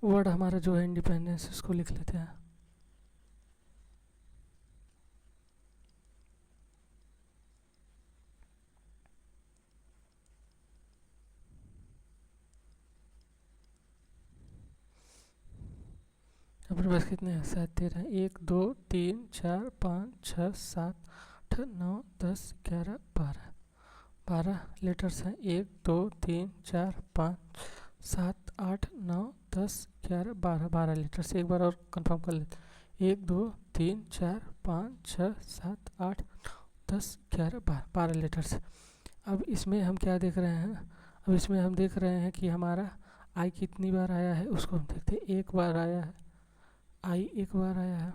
वर्ड हमारा जो है इंडिपेंडेंस उसको लिख लेते हैं। अपने पास कितने हैं, 7 13, 1 2 3 4 5 6 7 8 9 10 11 12, 12 लेटर्स हैं, 1 2 3 4 5 7 8 9 10 11 12, 12 लेटर्स। एक बार और कंफर्म कर लेते हैं, 1 2 3 4 5 6 7 8 10 11 12, 12 लेटर्स। अब इसमें हम क्या देख रहे हैं, अब इसमें हम देख रहे हैं कि हमारा आई कितनी बार आया है उसको हम देखते हैं। एक बार आया है आई, एक बार आया है।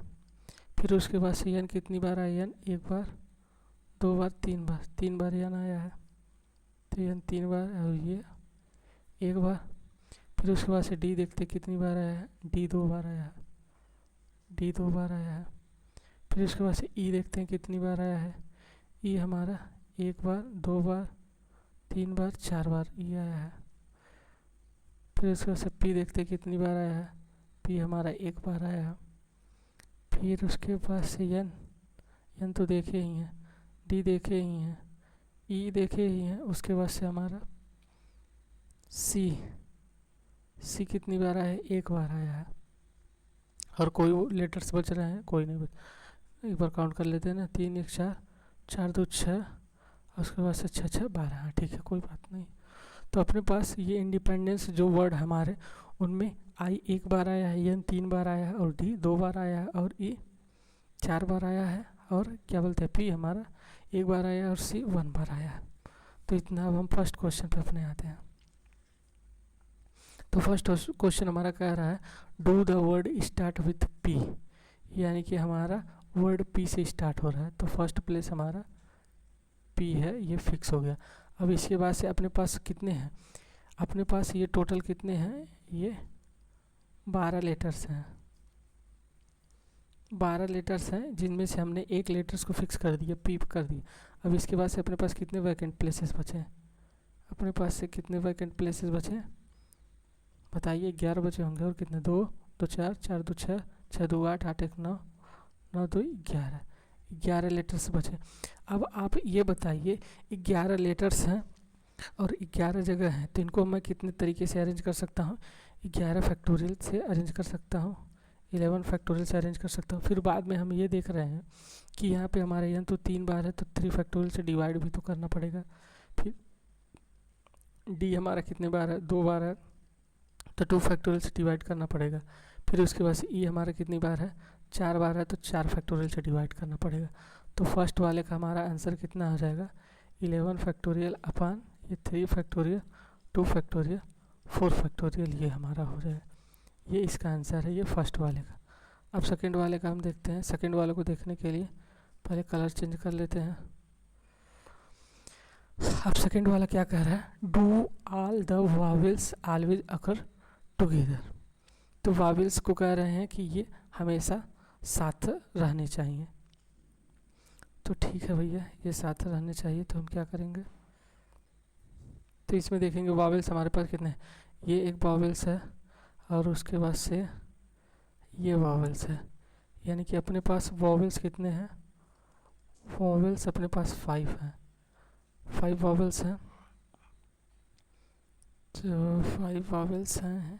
फिर उसके बाद से एन कितनी बार आया, एन एक बार, दो बार, तीन बार, तीन बार एन आया है, तो एन तीन बार, और ये एक बार। फिर उसके बाद से डी देखते कितनी बार आया है, डी दो बार आया है, डी दो बार आया है। फिर उसके बाद से ई देखते हैं कितनी बार आया है, ई हमारा एक बार, दो बार, तीन बार, चार बार ई आया है। फिर उसके बाद से पी देखते हैं कितनी बार आया है, पी हमारा एक बार आया है। फिर उसके बाद से एन, एन तो देखे ही हैं, डी देखे ही हैं, ई देखे ही हैं। उसके बाद से हमारा सी, सी कितनी बार आया है, एक बार आया है। और कोई लेटर्स बच रहे हैं, कोई नहीं बच, एक बार काउंट कर लेते हैं ना, 3 1 4, 4 2 6, उसके बाद से 6 6 12, हाँ ठीक है कोई बात नहीं। तो अपने पास ये इंडिपेंडेंस जो वर्ड हमारे उनमें आई एक बार आया है, एन तीन बार आया है, और डी दो बार आया है, और ई चार बार आया है, और क्या बोलते हैं पी हमारा एक बार आया है, और सी 1 बार आया है। तो इतना। अब हम फर्स्ट क्वेश्चन पे अपने आते हैं। तो फर्स्ट क्वेश्चन हमारा कह रहा है do the word start with P, यानी कि हमारा वर्ड पी से स्टार्ट हो रहा है, तो फर्स्ट प्लेस हमारा पी है, ये फिक्स हो गया। अब इसके बाद से अपने पास कितने हैं, अपने पास ये टोटल कितने हैं, ये 12 लेटर्स हैं, 12 लेटर्स हैं जिनमें से हमने एक लेटर्स को फिक्स कर दिया, पी कर दिया। अब इसके बाद से अपने पास कितने वैकेंट प्लेसेस बचे हैं, अपने पास से कितने वैकेंट प्लेसेस बचे हैं बताइए। 11 बचे होंगे, और कितने, 2 2 4, 4 2 6, 6 2 8, 8 1 9, 9 2 11, 11 लेटर्स बचे। अब आप ये बताइए 11 लेटर्स हैं और 11 जगह हैं, तो इनको मैं कितने तरीके से अरेंज कर सकता हूँ। 11 फैक्टोरियल से अरेंज कर सकता हूँ, 11 फैक्टोरियल से अरेंज कर सकता हूँ। फिर बाद में हम ये देख रहे हैं कि यहाँ पे हमारे यहाँ तो 3 बार है, तो 3 फैक्टोरियल से डिवाइड भी तो करना पड़ेगा। फिर डी हमारा कितने बार है, 2 बार है, तो 2 फैक्टोरियल से डिवाइड करना पड़ेगा। फिर उसके बाद से ई हमारा कितनी बार है, 4 बार है, तो 4 फैक्टोरियल से डिवाइड करना पड़ेगा। तो फर्स्ट वाले का हमारा आंसर कितना हो जाएगा, 11 फैक्टोरियल अपान ये 3 फैक्टोरियल, 2 फैक्टोरियल, 4 फैक्टोरियल, ये हमारा हो जाएगा। ये इसका आंसर है, ये फर्स्ट वाले का। अब सेकंड वाले का हम देखते हैं। सेकंड वाले को देखने के लिए पहले कलर चेंज कर लेते हैं। अब सेकंड वाला क्या कह रहा है, do all the vowels always occur together. तो वावेल्स को कह रहे हैं कि ये हमेशा साथ रहने चाहिए। तो ठीक है भैया, ये साथ रहने चाहिए, तो हम क्या करेंगे, तो इसमें देखेंगे वावेल्स हमारे पास कितने हैं, ये एक वॉवेल्स है और उसके बाद से ये वॉवेल्स है, यानी कि अपने पास वॉवेल्स कितने हैं, वॉवेल्स अपने पास 5 हैं, 5 वॉवेल्स हैं। तो 5 वॉवेल्स हैं,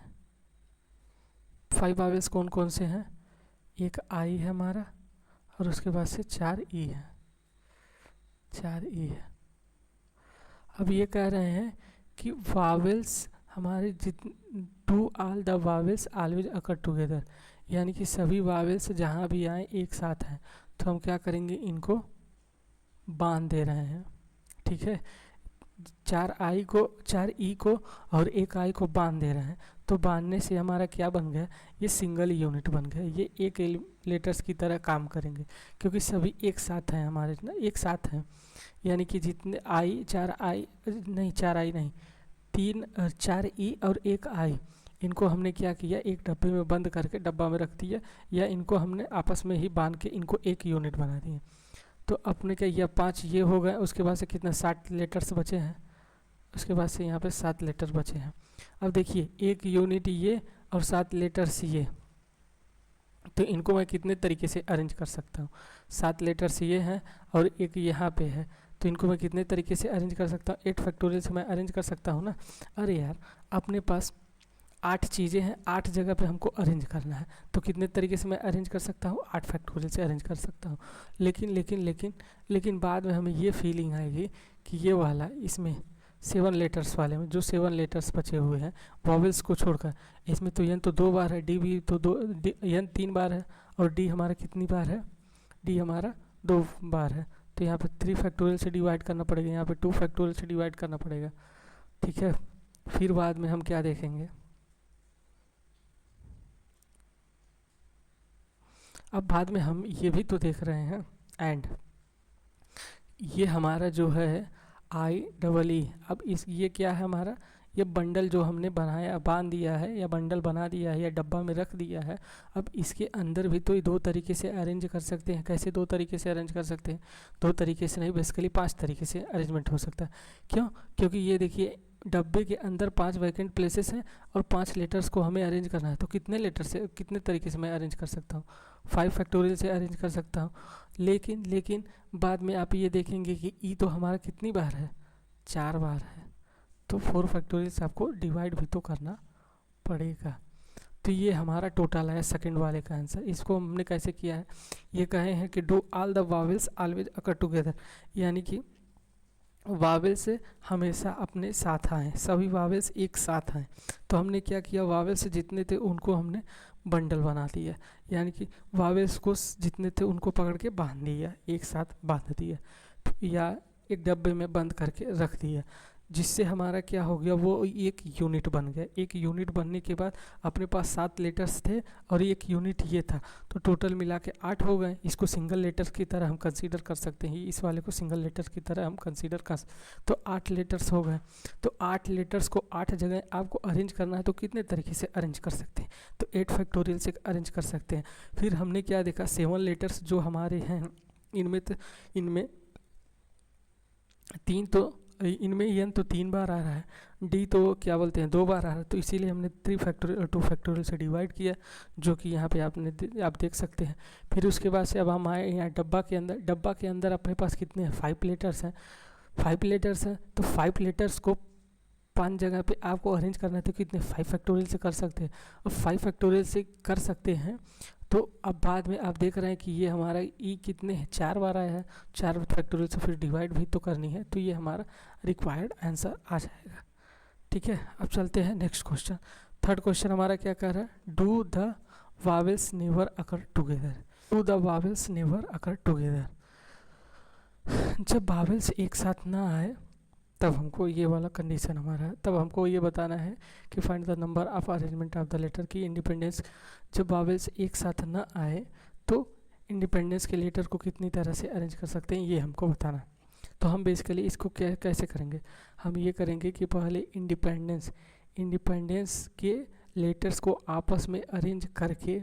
5 वॉवेल्स कौन कौन से हैं, एक आई है हमारा और उसके बाद से 4 ई है, 4 ई है। अब ये कह रहे हैं कि वावेल्स हमारे do all the vowels always occur together, यानी कि सभी वावेल्स जहाँ भी आए एक साथ हैं, तो हम क्या करेंगे, इनको बांध दे रहे हैं। ठीक है, 4 ई को और एक आई को बांध दे रहे हैं, तो बांधने से हमारा क्या बन गया, ये सिंगल यूनिट बन गया, ये एक लेटर्स की तरह काम करेंगे क्योंकि सभी एक साथ हैं हमारे ना, एक साथ हैं, यानी कि जितने आई 4 आई नहीं 4 आई नहीं 4 ई और एक आई, इनको हमने क्या किया, एक डब्बे में बंद करके डब्बा में रख दिया, या इनको हमने आपस में ही बांध के इनको एक यूनिट बना दिए। तो अपने क्या, यह 5 ये हो गए, उसके बाद से कितना 7 लेटर्स बचे हैं, उसके बाद से यहाँ पे 7 लेटर बचे हैं। अब देखिए एक यूनिट ये और 7 लेटर्स ये, तो इनको मैं कितने तरीके से अरेंज कर सकता हूँ, 7 लेटर्स ये हैं और एक यहाँ पे है, तो इनको मैं कितने तरीके से अरेंज कर सकता हूँ, 8 फैक्टोरियल से मैं अरेंज कर सकता हूँ ना। अरे यार अपने पास 8 चीज़ें हैं, 8 जगह पे हमको अरेंज करना है, तो कितने तरीके से मैं अरेंज कर सकता हूँ, 8 फैक्टोरियल से अरेंज कर सकता हूँ। लेकिन लेकिन लेकिन लेकिन बाद में हमें ये फीलिंग आएगी कि ये वाला इसमें 7 लेटर्स वाले में जो 7 लेटर्स बचे हुए हैं वॉवेल्स को छोड़कर, इसमें तो एन तो 2 बार है, डी भी तो एन 3 बार है और डी हमारा कितनी बार है, डी हमारा 2 बार है, तो यहाँ पे 3 फैक्टोरियल से डिवाइड करना पड़ेगा, यहाँ पे 2 फैक्टोरियल से डिवाइड करना पड़ेगा। ठीक है, फिर बाद में हम क्या देखेंगे, अब बाद में हम ये भी तो देख रहे हैं, एंड ये हमारा जो है IEE, अब इस ये क्या है हमारा, ये बंडल जो हमने बनाया बांध दिया है या बंडल बना दिया है या डब्बा में रख दिया है, अब इसके अंदर भी तो 2 तरीके से अरेंज कर सकते हैं। कैसे 2 तरीके से अरेंज कर सकते हैं, 2 तरीके से नहीं, बेसिकली 5 तरीके से अरेंजमेंट हो सकता है। क्यों, क्योंकि ये देखिए डब्बे के अंदर 5 वैकेंट प्लेसेस हैं और 5 लेटर्स को हमें अरेंज करना है, तो कितने लेटर से कितने तरीके से मैं अरेंज कर सकता हूँ, 5 फैक्टोरियल से अरेंज कर सकता हूँ। लेकिन बाद में आप ये देखेंगे कि ई तो हमारा कितनी बार है, 4 बार है, तो 4 फैक्टोरियल से आपको डिवाइड भी तो करना पड़ेगा। तो ये हमारा टोटल है सेकंड वाले का आंसर। इसको हमने कैसे किया है, ये कहे हैं कि do all the vowels always occur together, यानी कि वावेल्स हमेशा अपने साथ आए, सभी वावेल्स एक साथ आए। तो हमने क्या किया, वावेल्स जितने थे उनको हमने बंडल बना दिया, यानी कि वावेल्स को जितने थे उनको पकड़ के बांध दिया, एक साथ बांध दिया, या एक डब्बे में बंद करके रख दिया, जिससे हमारा क्या हो गया, वो एक यूनिट बन गया। एक यूनिट बनने के बाद अपने पास 7 लेटर्स थे और एक यूनिट ये था, तो टोटल मिला के 8 हो गए। इसको सिंगल लेटर की तरह हम कंसीडर कर सकते हैं, इस वाले को सिंगल लेटर की तरह हम कंसीडर कर, तो 8 लेटर्स हो गए। तो 8 लेटर्स को 8 जगह आपको अरेंज करना है, तो कितने तरीके से अरेंज कर सकते हैं, तो 8 फैक्टोरियल से अरेंज कर सकते हैं। फिर हमने क्या देखा, 7 लेटर्स जो हमारे हैं इनमें 3 तो इनमें एन तो 3 बार आ रहा है, डी तो क्या बोलते हैं 2 बार आ रहा है, तो इसीलिए हमने 3 फैक्टोरियल और 2 फैक्टोरियल से डिवाइड किया, जो कि यहाँ पे आप देख सकते हैं। फिर उसके बाद से अब हम आए यहाँ डब्बा के अंदर अपने पास कितने हैं, 5 लेटर्स हैं, 5 लेटर्स हैं, तो 5 लेटर्स को 5 जगह पे आपको अरेंज करना है, तो कितने 5 फैक्टोरियल से कर सकते हैं, और 5 फैक्टोरियल से कर सकते हैं। तो अब बाद में आप देख रहे हैं कि ये हमारा ई कितने हैं, 4 बार आया है, 4 फैक्टोरियल से फिर डिवाइड भी तो करनी है, तो ये हमारा रिक्वायर्ड आंसर आ जाएगा। ठीक है, अब चलते हैं नेक्स्ट क्वेश्चन। थर्ड क्वेश्चन हमारा क्या कर रहा है, do the vowels never occur together, do the vowels never occur together. जब वावेल्स एक साथ ना आए तब हमको ये वाला कंडीशन हमारा है, तब हमको ये बताना है कि find the number of arrangement of the letter की इंडिपेंडेंस। जब वावेल्स एक साथ ना आए तो इंडिपेंडेंस के लेटर को कितनी तरह से अरेंज कर सकते हैं, ये हमको बताना है। तो हम बेसिकली इसको कैसे करेंगे, हम ये करेंगे कि पहले इंडिपेंडेंस के लेटर्स को आपस में अरेंज करके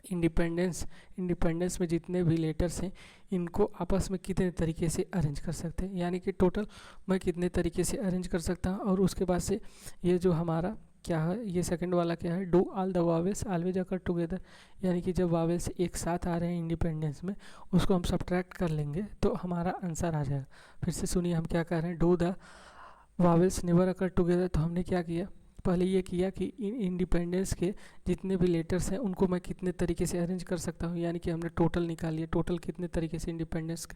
इंडिपेंडेंस में जितने भी लेटर्स हैं इनको आपस में कितने तरीके से अरेंज कर सकते हैं, यानी कि टोटल मैं कितने तरीके से अरेंज कर सकता हूँ। और उसके बाद से ये जो हमारा क्या है, ये सेकंड वाला क्या है, do all the vowels always occur together, यानी कि जब वावेल्स एक साथ आ रहे हैं इंडिपेंडेंस में उसको हम सब्ट्रैक्ट कर लेंगे तो हमारा आंसर आ जाएगा। फिर से सुनिए हम क्या कर रहे हैं, do the vowels never occur together. तो हमने क्या किया, पहले ये किया कि इंडिपेंडेंस के जितने भी लेटर्स हैं उनको मैं कितने तरीके से अरेंज कर सकता हूँ, यानी कि हमने टोटल निकाल लिया, टोटल कितने तरीके से इंडिपेंडेंस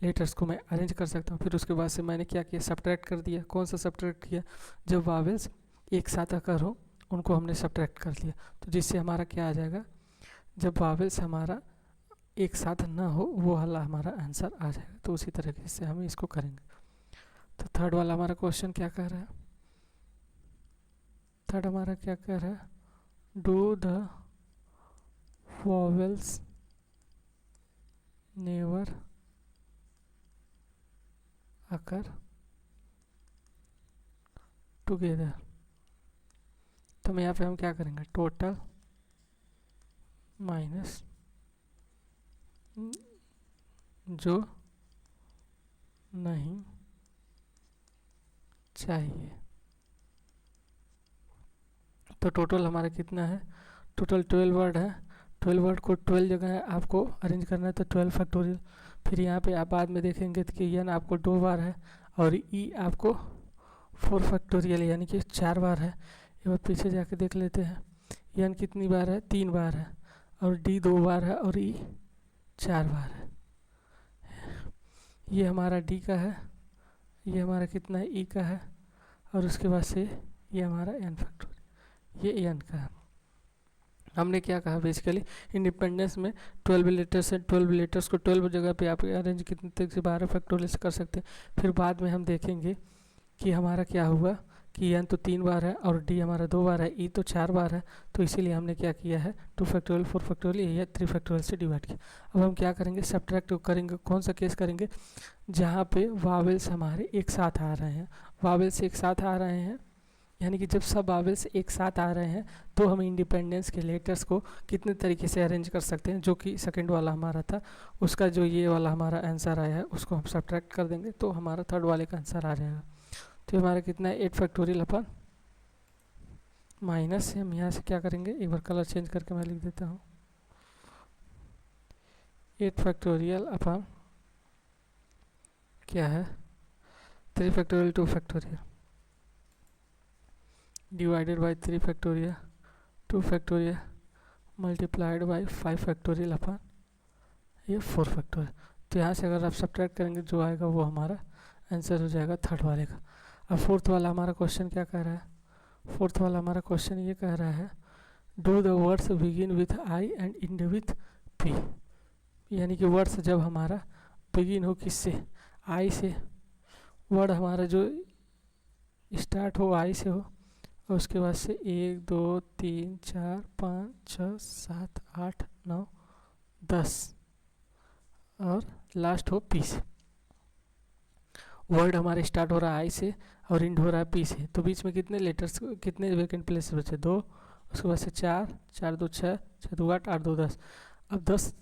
लेटर्स को मैं अरेंज कर सकता हूँ। फिर उसके बाद से मैंने क्या किया, सब्ट्रैक्ट कर दिया। कौन सा सब्ट्रैक्ट किया, जब वावेल्स एक साथ आकर हो उनको हमने सब्ट्रैक्ट कर लिया, तो जिससे हमारा क्या आ जाएगा, जब वावेल्स हमारा एक साथ ना हो वो वाला हमारा आंसर आ जाएगा। तो उसी तरीके से हम इसको करेंगे। तो थर्ड वाला हमारा क्वेश्चन क्या कह रहा है, थर्ड हमारा क्या कह रहा है, do the vowels never occur together. तो यहाँ पे हम क्या करेंगे, टोटल माइनस जो नहीं चाहिए। तो टोटल हमारा कितना है, टोटल 12 वर्ड है, 12 वर्ड को 12 जगह आपको अरेंज करना है, तो 12 फैक्टोरियल। फिर यहाँ पे आप बाद में देखेंगे कि यन आपको 2 बार है और ई आपको 4 फैक्टोरियल यानी कि 4 बार है। एक बार पीछे जाके देख लेते हैं, यन कितनी बार है, 3 बार है, और डी 2 बार है और ई 4 बार है। ये हमारा डी का है, ये हमारा कितना है, ई का है, और उसके बाद से ये हमारा एन फैक्टोरियल, ये एन का है। हमने क्या कहा, बेसिकली इंडिपेंडेंस में 12 लेटर्स है, 12 लेटर्स को 12 जगह पे आप अरेंज कितने तक से 12 फैक्टोरियल से कर सकते हैं। फिर बाद में हम देखेंगे कि हमारा क्या हुआ कि एन तो 3 बार है और डी हमारा 2 बार है, ई तो 4 बार है, तो इसीलिए हमने क्या किया है 2 फैक्टोरियल 4 फैक्टोरियल या 3 फैक्टोरियल से डिवाइड किया। अब हम क्या करेंगे, सब्ट्रैक्ट करेंगे। कौन सा केस करेंगे, जहाँ पे वावेल्स हमारे एक साथ आ रहे हैं, वावेल्स एक साथ आ रहे हैं, यानी कि जब सब वावेल्स एक साथ आ रहे हैं तो हम इंडिपेंडेंस के लेटर्स को कितने तरीके से अरेंज कर सकते हैं, जो कि सेकंड वाला हमारा था, उसका जो ये वाला हमारा आंसर आया है उसको हम सब्ट्रैक्ट कर देंगे तो हमारा थर्ड वाले का आंसर आ जाएगा। तो हमारा कितना है 8 फैक्टोरियल अपन माइनस, हम यहाँ से क्या करेंगे, एक बार कलर चेंज करके मैं लिख देता हूँ, 8 फैक्टोरियल अपन क्या है 3 factorial 2 factorial divided by 3 factorial 2 factorial multiplied by 5 factorial अपन ये 4 फैक्टोरियल। तो यहाँ से अगर आप सब्ट्रैक्ट करेंगे जो आएगा वो हमारा आंसर हो जाएगा थर्ड वाले का। अब फोर्थ वाला हमारा क्वेश्चन क्या कह रहा है, फोर्थ वाला हमारा क्वेश्चन ये कह रहा है, do the words begin with I and and with P, यानी कि वर्ड्स जब हमारा बिगिन हो किससे, आई से, वर्ड हमारा जो स्टार्ट हो आई से हो, और उसके बाद से 1 2 3 4 5 6 7 8 9 10 और लास्ट हो पी से। वर्ड हमारे स्टार्ट हो रहा है आई से और एंड हो रहा है पी से, तो बीच में कितने लेटर्स, कितने वैकेंट प्लेसेस बचे, 2, उसके बाद से 4 4 2 6 6 2 8 8 2 10। अब 10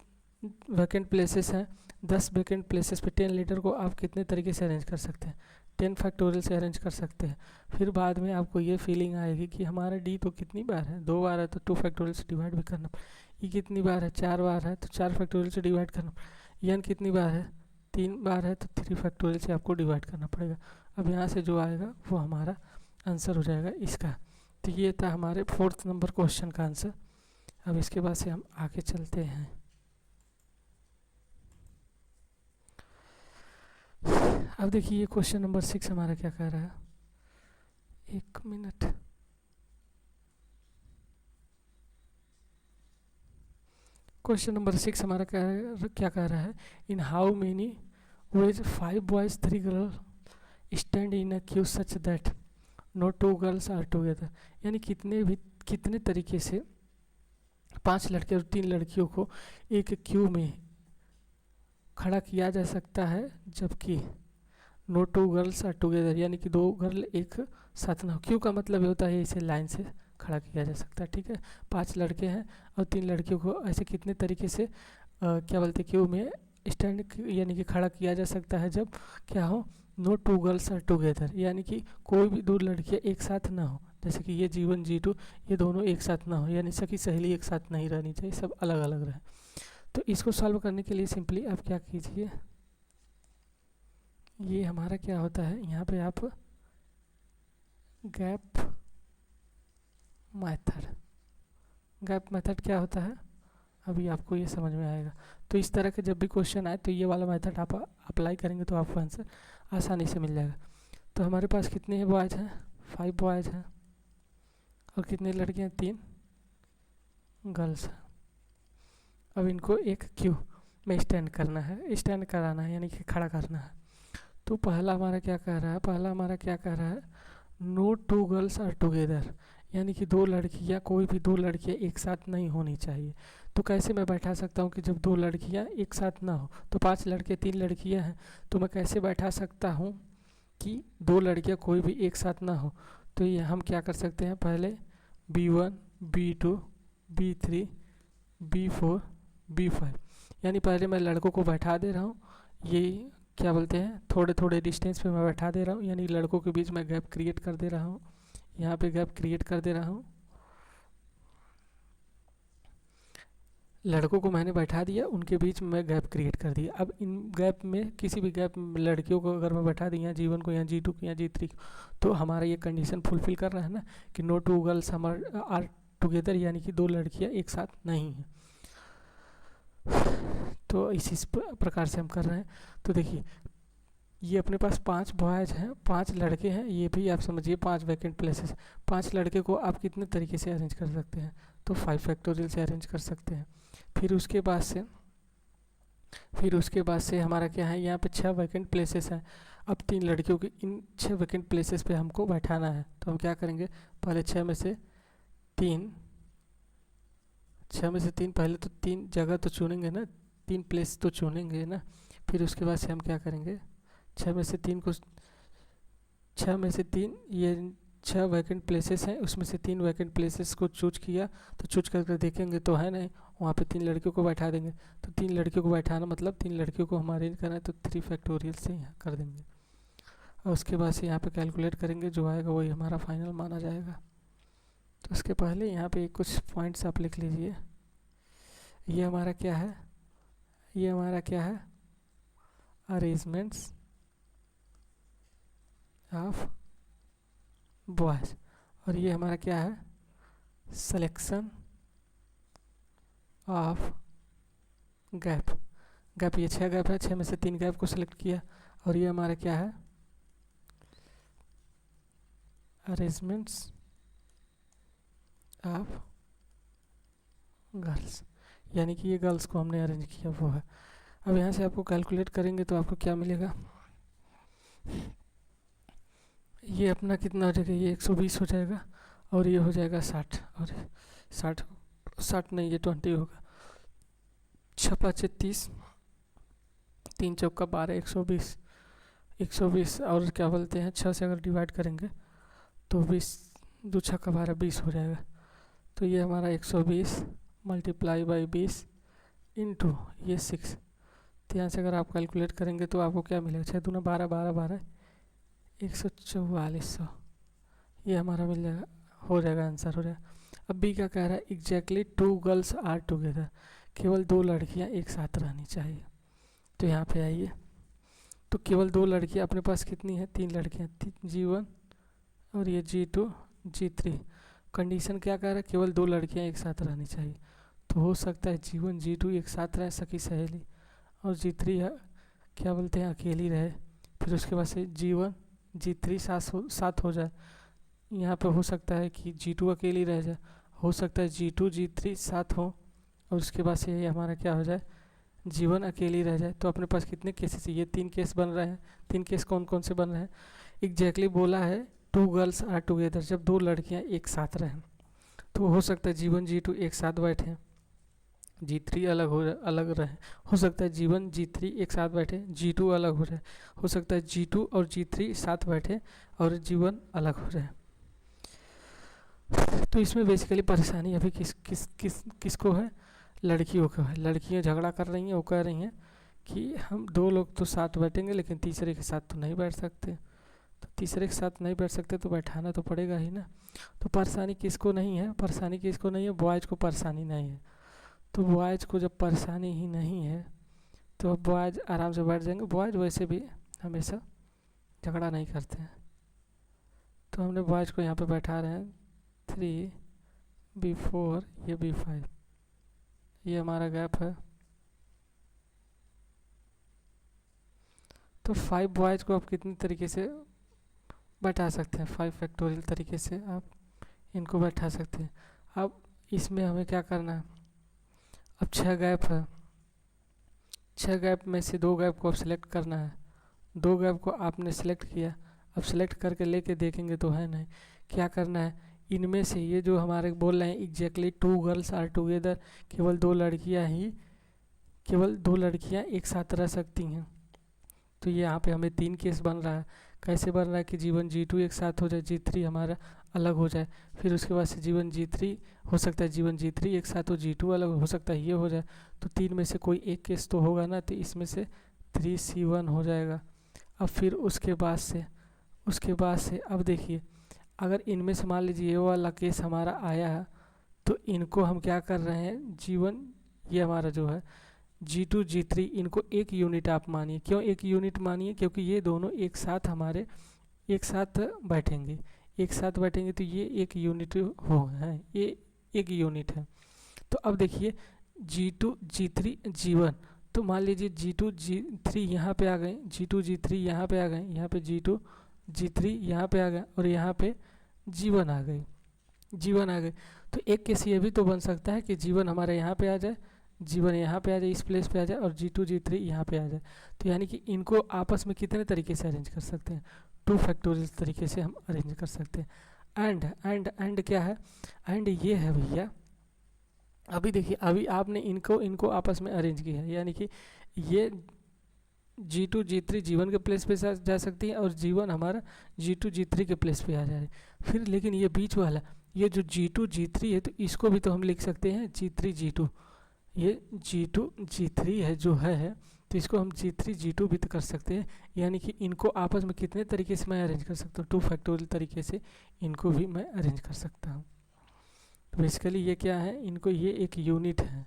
वैकेंट प्लेसेस हैं, 10 वैकेंट प्लेसेस पे 10 लेटर को आप कितने तरीके से अरेंज कर सकते हैं, 10 फैक्टोरियल से अरेंज कर सकते हैं। फिर बाद में आपको ये फीलिंग आएगी कि हमारा डी तो कितनी बार है, 2 बार है, तो 2 फैक्टोरियल से डिवाइड भी करना, ई कितनी बार है, 4 बार है, तो 4 फैक्टोरियल से डिवाइड करना, एन कितनी बार है, 3 बार है, तो 3 फैक्टोरियल से आपको डिवाइड करना पड़ेगा। अब यहाँ से जो आएगा वो हमारा आंसर हो जाएगा इसका। तो ये था हमारे 4th नंबर क्वेश्चन का आंसर। अब इसके बाद से हम आगे चलते हैं। अब देखिए ये क्वेश्चन नंबर 6 हमारा क्या कह रहा है, 1 मिनट, क्वेश्चन नंबर 6 हमारा क्या कह रहा है, in how many ways 5 boys 3 girl stand in a queue such that no 2 girls are together, यानी कितने तरीके से 5 लड़के और 3 लड़कियों को एक क्यू में खड़ा किया जा सकता है जबकि नो 2 गर्ल्स आर टुगेदर, यानी कि 2 गर्ल एक साथ ना हो। क्यू का मतलब ये होता है इसे लाइन से खड़ा किया जा सकता है। ठीक है, 5 लड़के हैं और 3 लड़कियों को ऐसे कितने तरीके से क्या बोलते हैं क्यू में स्टैंड यानी कि खड़ा किया जा सकता है जब क्या हो, no two girls are together, यानी कि कोई भी 2 लड़कियां एक साथ ना हो। जैसे कि ये G1 G2 ये दोनों एक साथ ना हो, यानी सखी सहेली एक साथ नहीं रहनी चाहिए, सब अलग अलग रहे। तो इसको सॉल्व करने के लिए सिंपली आप क्या कीजिए, ये हमारा क्या होता है, यहाँ पे आप गैप मेथड क्या होता है अभी आपको ये समझ में आएगा। तो इस तरह के जब भी क्वेश्चन आए तो ये वाला मेथड आप अप्लाई करेंगे तो आपको आंसर आसानी से मिल जाएगा। तो हमारे पास कितने हैं बॉयज़ हैं, 5 बॉयज़ हैं और कितने लड़कियां, 3 गर्ल्स हैं। अब इनको एक क्यू में स्टैंड कराना है यानी कि खड़ा करना है। तो पहला हमारा क्या कह रहा है, नो 2 गर्ल्स आर टुगेदर, यानी कि 2 लड़कियां, कोई भी 2 लड़कियां एक साथ नहीं होनी चाहिए। तो कैसे मैं बैठा सकता हूँ कि जब 2 लड़कियां एक साथ ना हो, तो 5 लड़के 3 लड़कियां हैं, तो मैं कैसे बैठा सकता हूँ कि 2 लड़कियां कोई भी एक साथ ना हो। तो ये हम क्या कर सकते हैं, पहले B1 B2 B3 B4 B5, यानी पहले मैं लड़कों को बैठा दे रहा हूँ, ये क्या बोलते हैं थोड़े थोड़े डिस्टेंस पे मैं बैठा दे रहा हूँ, यानी लड़कों के बीच में गैप क्रिएट कर दे रहा हूँ, यहाँ पे गैप क्रिएट कर दे रहा हूँ। लड़कों को मैंने बैठा दिया, उनके बीच में मैं गैप क्रिएट कर दिया। अब इन गैप में किसी भी गैप में लड़कियों को अगर मैं बैठा दी, यहाँ G1 को, यहाँ G2 को, यहाँ G3 को, तो हमारा ये कंडीशन फुलफिल कर रहा है ना कि नो 2 गर्ल्स आर टुगेदर, यानी कि 2 लड़कियाँ एक साथ नहीं हैं। तो इसी प्रकार से हम कर रहे हैं। तो देखिए ये अपने पास 5 बॉयज़ हैं, 5 लड़के हैं, ये भी आप समझिए 5 वैकेंट प्लेसेस। 5 लड़के को आप कितने तरीके से अरेंज कर सकते हैं, तो 5 फैक्टोरियल से अरेंज कर सकते हैं। फिर उसके बाद से हमारा क्या है, यहाँ पे 6 वैकेंट प्लेसेस हैं। अब 3 लड़कियों के इन 6 वैकेंट प्लेसेस पे हमको बैठाना है। तो हम क्या करेंगे, पहले 6 में से 3 पहले तो 3 जगह तो चुनेंगे ना, 3 प्लेस तो चुनेंगे ना। फिर उसके बाद से हम क्या करेंगे, 6 में से 3 ये 6 वैकेंट प्लेसेस हैं, उसमें से 3 वैकेंट प्लेसेस को चूज किया, तो चूज करके देखेंगे तो है नहीं, वहाँ पे 3 लड़कियों को बैठा देंगे। तो 3 लड़कियों को बैठाना मतलब 3 लड़कियों को हमारे करना है, तो 3 फैक्टोरियल से यहाँ कर देंगे। और उसके बाद से यहाँ पे कैलकुलेट करेंगे, जो आएगा वही हमारा फाइनल माना जाएगा। तो उसके पहले यहाँ पे कुछ पॉइंट्स आप लिख लीजिए। ये हमारा क्या है, अरेंजमेंट्स ऑफ बॉयज, और ये हमारा क्या है, सिलेक्शन ऑफ गैप। ये 6 गैप है, 6 में से 3 गैप को सिलेक्ट किया। और ये हमारा क्या है, अरेंजमेंट्स ऑफ गर्ल्स, यानी कि ये गर्ल्स को हमने अरेंज किया वो है। अब यहाँ से आपको कैलकुलेट करेंगे तो आपको क्या मिलेगा, ये अपना कितना हो जाएगा, ये 120 हो जाएगा और ये हो जाएगा 60, और 60 नहीं, ये 20 होगा। 6 5 30, 3 चौका 12, 120 और क्या बोलते हैं 6 से अगर डिवाइड करेंगे तो 20, 2 6 12 20 हो जाएगा। तो ये हमारा 120 मल्टीप्लाई बाई 20 इंटू ये 6। तो यहाँ से अगर आप कैलकुलेट करेंगे तो आपको क्या मिलेगा, 6 दूना 12 12 12 14400, ये हमारा मिल जाएगा, हो जाएगा, आंसर हो जाएगा। अब बी क्या कह रहा है, एग्जैक्टली 2 गर्ल्स आर टुगेदर, केवल 2 लड़कियां एक साथ रहनी चाहिए। तो यहाँ पे आइए, तो केवल 2 लड़कियां, अपने पास कितनी है, 3 लड़कियां, G1 और ये G2 G3। कंडीशन क्या कह रहा है, केवल 2 लड़कियां एक साथ रहनी चाहिए। तो हो सकता है G1 G2 एक साथ रहे, सखी सहेली, और G3 क्या बोलते हैं अकेली रहे। फिर उसके बाद से G1 G3 साथ हो जाए। यहाँ पे हो सकता है कि G2 अकेली रह जाए, हो सकता है G2 G3 साथ हो, और उसके बाद से ये हमारा क्या हो जाए, G1 अकेली रह जाए। तो अपने पास कितने केसेस, ये 3 केस बन रहे हैं। 3 केस कौन कौन से बन रहे हैं, एग्जैक्टली बोला है 2 गर्ल्स आर टुगेदर, जब 2 लड़कियां एक साथ रहें। तो हो सकता है G1 G2 एक साथ बैठे, G3 अलग रहे, हो सकता है G1 G3 एक साथ बैठे, G2 अलग हो जाए, हो सकता है G2 और G3 साथ बैठे और G1 अलग हो जाए। तो इसमें बेसिकली परेशानी अभी किसको है, लड़कियों को है। लड़कियां झगड़ा कर रही हैं, वो कह रही हैं कि हम 2 लोग तो साथ बैठेंगे लेकिन तीसरे के साथ तो नहीं बैठ सकते। तो तीसरे के साथ नहीं बैठ सकते तो बैठाना तो पड़ेगा ही ना। तो परेशानी किसको नहीं है, परेशानी किसको नहीं है, बॉयज़ को परेशानी नहीं है। तो बॉयज़ को जब परेशानी ही नहीं है तो बॉयज़ आराम से बैठ जाएंगे। बॉयज़ वैसे भी हमेशा झगड़ा नहीं करते हैं। तो हमने बॉयज़ को यहाँ पे बैठा रहे हैं 3B4, ये B5, ये हमारा गैप है। तो 5 बॉयज़ को आप कितने तरीके से बैठा सकते हैं, 5 फैक्टोरियल तरीके से आप इनको बैठा सकते हैं। अब इसमें हमें क्या करना है, अब 6 गैप है, 6 गैप में से 2 गैप को आप सिलेक्ट करना है। 2 गैप को आपने सिलेक्ट किया, अब सिलेक्ट करके लेके देखेंगे तो है नहीं। क्या करना है, इनमें से ये जो हमारे बोल रहे हैं एग्जैक्टली 2 गर्ल्स आर टुगेदर, केवल 2 लड़कियां एक साथ रह सकती हैं। तो ये यहाँ पे हमें 3 केस बन रहा है। कैसे बन रहा है कि G1 G2 एक साथ हो जाए, G3 हमारा अलग हो जाए, फिर उसके बाद से G1 G3 हो सकता है, G1 G3 एक साथ हो, G2 अलग हो सकता है, ये हो जाए। तो 3 में से कोई एक केस तो होगा ना, तो इसमें से 3C1 हो जाएगा। अब फिर उसके बाद से अब देखिए, अगर इनमें से मान लीजिए ये वाला केस हमारा आया है तो इनको हम क्या कर रहे हैं, G1 ये हमारा जो है G2 G3 इनको एक यूनिट आप मानिए। क्यों एक यूनिट मानिए, क्योंकि ये दोनों एक साथ बैठेंगे तो ये एक यूनिट है, ये एक यूनिट है। तो अब देखिए G2 G3 G1, तो मान लीजिए G2 G3 यहाँ पे आ गए, G2 G3 यहाँ पे आ गए, यहाँ पे G2 G3 यहाँ पे आ गए और यहाँ पे G1 आ गए। तो एक केस ये भी तो बन सकता है कि G1 हमारे यहाँ पे आ जाए, G1 यहाँ पे आ जाए, इस प्लेस पे आ जाए, और G2 G3 यहाँ पे आ जाए। तो यानी कि इनको आपस में कितने तरीके से अरेंज कर सकते हैं, 2 फैक्टोरियल तरीके से हम अरेंज कर सकते हैं। एंड क्या है, एंड ये है भैया, अभी देखिए अभी आपने इनको आपस में अरेंज किया है, यानी कि ये G2 G3 G1 के प्लेस पे जा सकती है और G1 हमारा G2 G3 के प्लेस पे आ जाए। फिर लेकिन ये बीच वाला, ये जो G2 G3 है, तो इसको भी तो हम लिख सकते हैं G3 G2। ये G2 G3 है जो है, तो इसको हम G3 G2 भी तो कर सकते हैं। यानी कि इनको आपस में कितने तरीके से मैं अरेंज कर सकता हूँ, 2 फैक्टोरियल तरीके से इनको भी मैं अरेंज कर सकता हूँ। तो बेसिकली ये क्या है, इनको ये एक यूनिट है,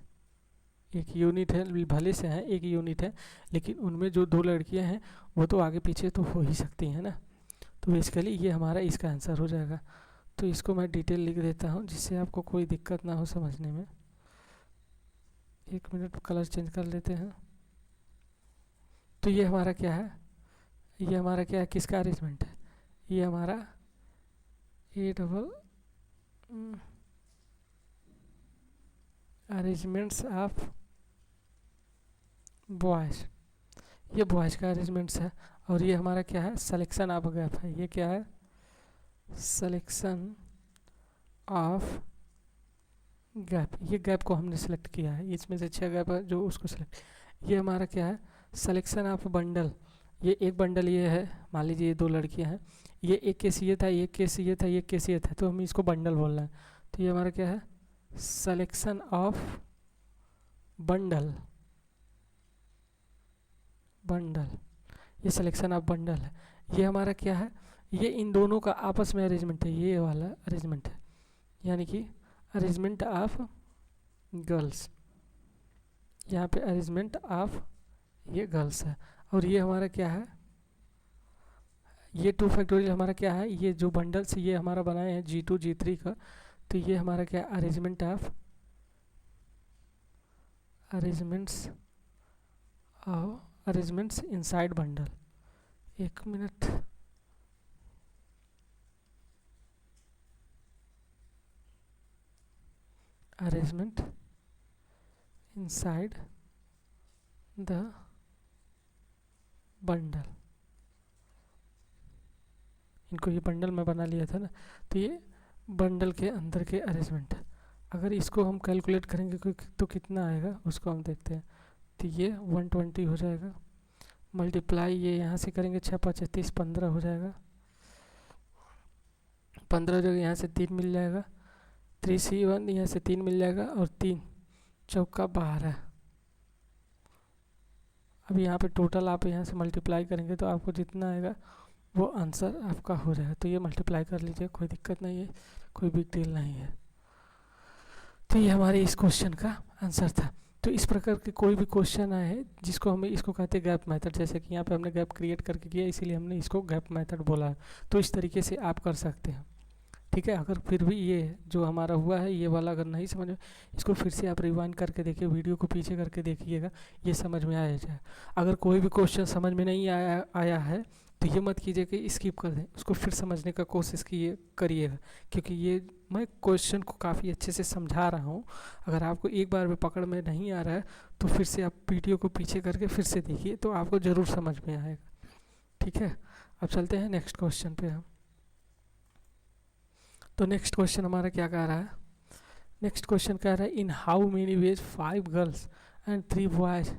भले से है एक यूनिट है, लेकिन उनमें जो 2 लड़कियां हैं वो तो आगे पीछे तो हो ही सकती हैं ना। तो बेसिकली ये हमारा इसका आंसर हो जाएगा। तो इसको मैं डिटेल लिख देता हूँ जिससे आपको कोई दिक्कत ना हो समझने में। 1 मिनट कलर चेंज कर लेते हैं। तो ये हमारा क्या है, किसका अरेंजमेंट है, ये हमारा अरेंजमेंट्स ऑफ बॉयज़, ये बॉयज़ का अरेंजमेंट्स है। और ये हमारा क्या है, सिलेक्शन ऑफ गैप है। ये क्या है, सिलेक्शन ऑफ गैप। ये गैप को हमने सेलेक्ट किया है, इसमें से 6 गैप है जो उसको सेलेक्ट। ये हमारा क्या है, सिलेक्शन ऑफ बंडल। ये एक बंडल ये है, मान लीजिए ये 2 लड़कियां हैं, ये एक केस ये था, एक केस ये था, एक केस ये था, तो हम इसको बंडल बोल रहे हैं। तो ये हमारा क्या है, सिलेक्शन ऑफ बंडल, ये सिलेक्शन ऑफ बंडल है। ये हमारा क्या है, ये इन दोनों का आपस में अरेंजमेंट है, ये वाला अरेंजमेंट है, यानी कि अरेंजमेंट ऑफ गर्ल्स। यहाँ पे अरेंजमेंट ऑफ ये गर्ल्स है। और ये हमारा क्या है, ये 2 फैक्टोरियल हमारा क्या है, ये जो बंडल्स ये हमारा बनाए हैं G2 G3 का, तो ये हमारा क्या है, arrangements inside bundle. 1 minute, arrangement inside the bundle. इनको ये बंडल में बना लिया था ना, तो ये बंडल के अंदर के अरेंजमेंट है। अगर इसको हम कैलकुलेट करेंगे तो कितना आएगा उसको हम देखते हैं। तो ये 120 हो जाएगा, मल्टीप्लाई ये यहाँ से करेंगे 6 5 30 15 हो जाएगा, 15 जगह यहाँ से 3 मिल जाएगा, 3C1 यहाँ से 3 मिल जाएगा और 3 चौका 12। अब यहाँ पे टोटल आप यहाँ से मल्टीप्लाई करेंगे तो आपको जितना आएगा वो आंसर आपका हो जाएगा। तो ये मल्टीप्लाई कर लीजिए, कोई दिक्कत नहीं है, कोई बिग डील नहीं है। तो ये हमारे इस क्वेश्चन का आंसर था। तो इस प्रकार के कोई भी क्वेश्चन आए जिसको हमें इसको कहते हैं गैप मेथड, जैसे कि यहाँ पे हमने गैप क्रिएट करके किया इसीलिए हमने इसको गैप मेथड बोला है। तो इस तरीके से आप कर सकते हैं, ठीक है। अगर फिर भी ये जो हमारा हुआ है ये वाला अगर नहीं समझ में, इसको फिर से आप रिवाइंड करके देखिए, वीडियो को पीछे करके देखिएगा, ये समझ में आ जाए। अगर कोई भी क्वेश्चन समझ में नहीं आया है तो ये मत कीजिए कि स्किप कर दें, उसको फिर समझने का कोशिश करिएगा, क्योंकि ये मैं क्वेश्चन को काफ़ी अच्छे से समझा रहा हूँ। अगर आपको एक बार में पकड़ में नहीं आ रहा है तो फिर से आप वीडियो को पीछे करके फिर से देखिए, तो आपको ज़रूर समझ में आएगा, ठीक है। अब चलते हैं नेक्स्ट क्वेश्चन पे हम। तो नेक्स्ट क्वेश्चन हमारा क्या कह रहा है, नेक्स्ट क्वेश्चन कह रहा है in how many ways 5 girls and 3 boys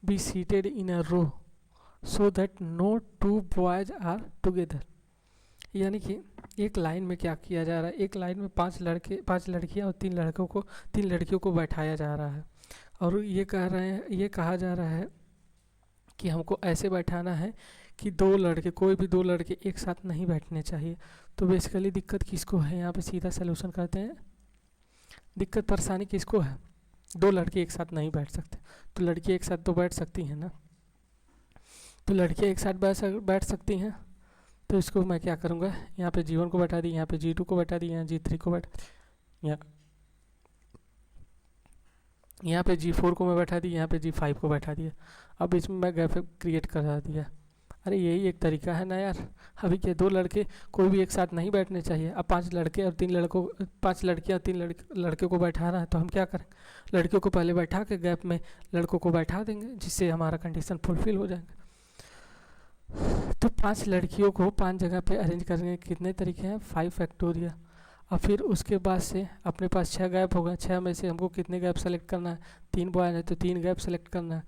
be seated in a row so that no 2 boys are together. यानी कि एक लाइन में क्या किया जा रहा है, एक लाइन में 5 लड़कियां और 3 लड़कियों को बैठाया जा रहा है, और ये कहा जा रहा है कि हमको ऐसे बैठाना है कि कोई भी 2 लड़के एक साथ नहीं बैठने चाहिए। तो बेसिकली दिक्कत किसको है, यहाँ पे सीधा सोल्यूशन करते हैं। दिक्कत परेशानी किसको है, 2 लड़के एक साथ नहीं बैठ सकते, तो लड़की एक साथ तो बैठ सकती हैं ना, तो लड़कियाँ एक साथ बैठ सकती हैं। तो इसको मैं क्या करूँगा, यहाँ पे G1 को बैठा दी, यहाँ पे G2 को बैठा दी, यहाँ G3 को बैठा, यहाँ पे G4 को मैं बैठा दी, यहाँ पे G5 को बैठा दिया। अब इसमें मैं गैप क्रिएट करा दिया। अरे यही एक तरीका है ना यार, अभी के 2 लड़के कोई भी एक साथ नहीं बैठने चाहिए। अब 5 लड़कियाँ और 3 लड़के को बैठाना है, तो हम क्या करें, लड़कियों को पहले बैठा के गैप में लड़कों को बैठा देंगे, जिससे हमारा कंडीशन फुलफिल हो जाएंगे। तो 5 लड़कियों को 5 जगह पे अरेंज करने के कितने तरीके हैं, 5 फैक्टोरियल। और फिर उसके बाद से अपने पास 6 गैप हो गए, 6 में से हमको कितने गैप सेलेक्ट करना है, 3 बॉयज है तो 3 गैप सेलेक्ट करना है।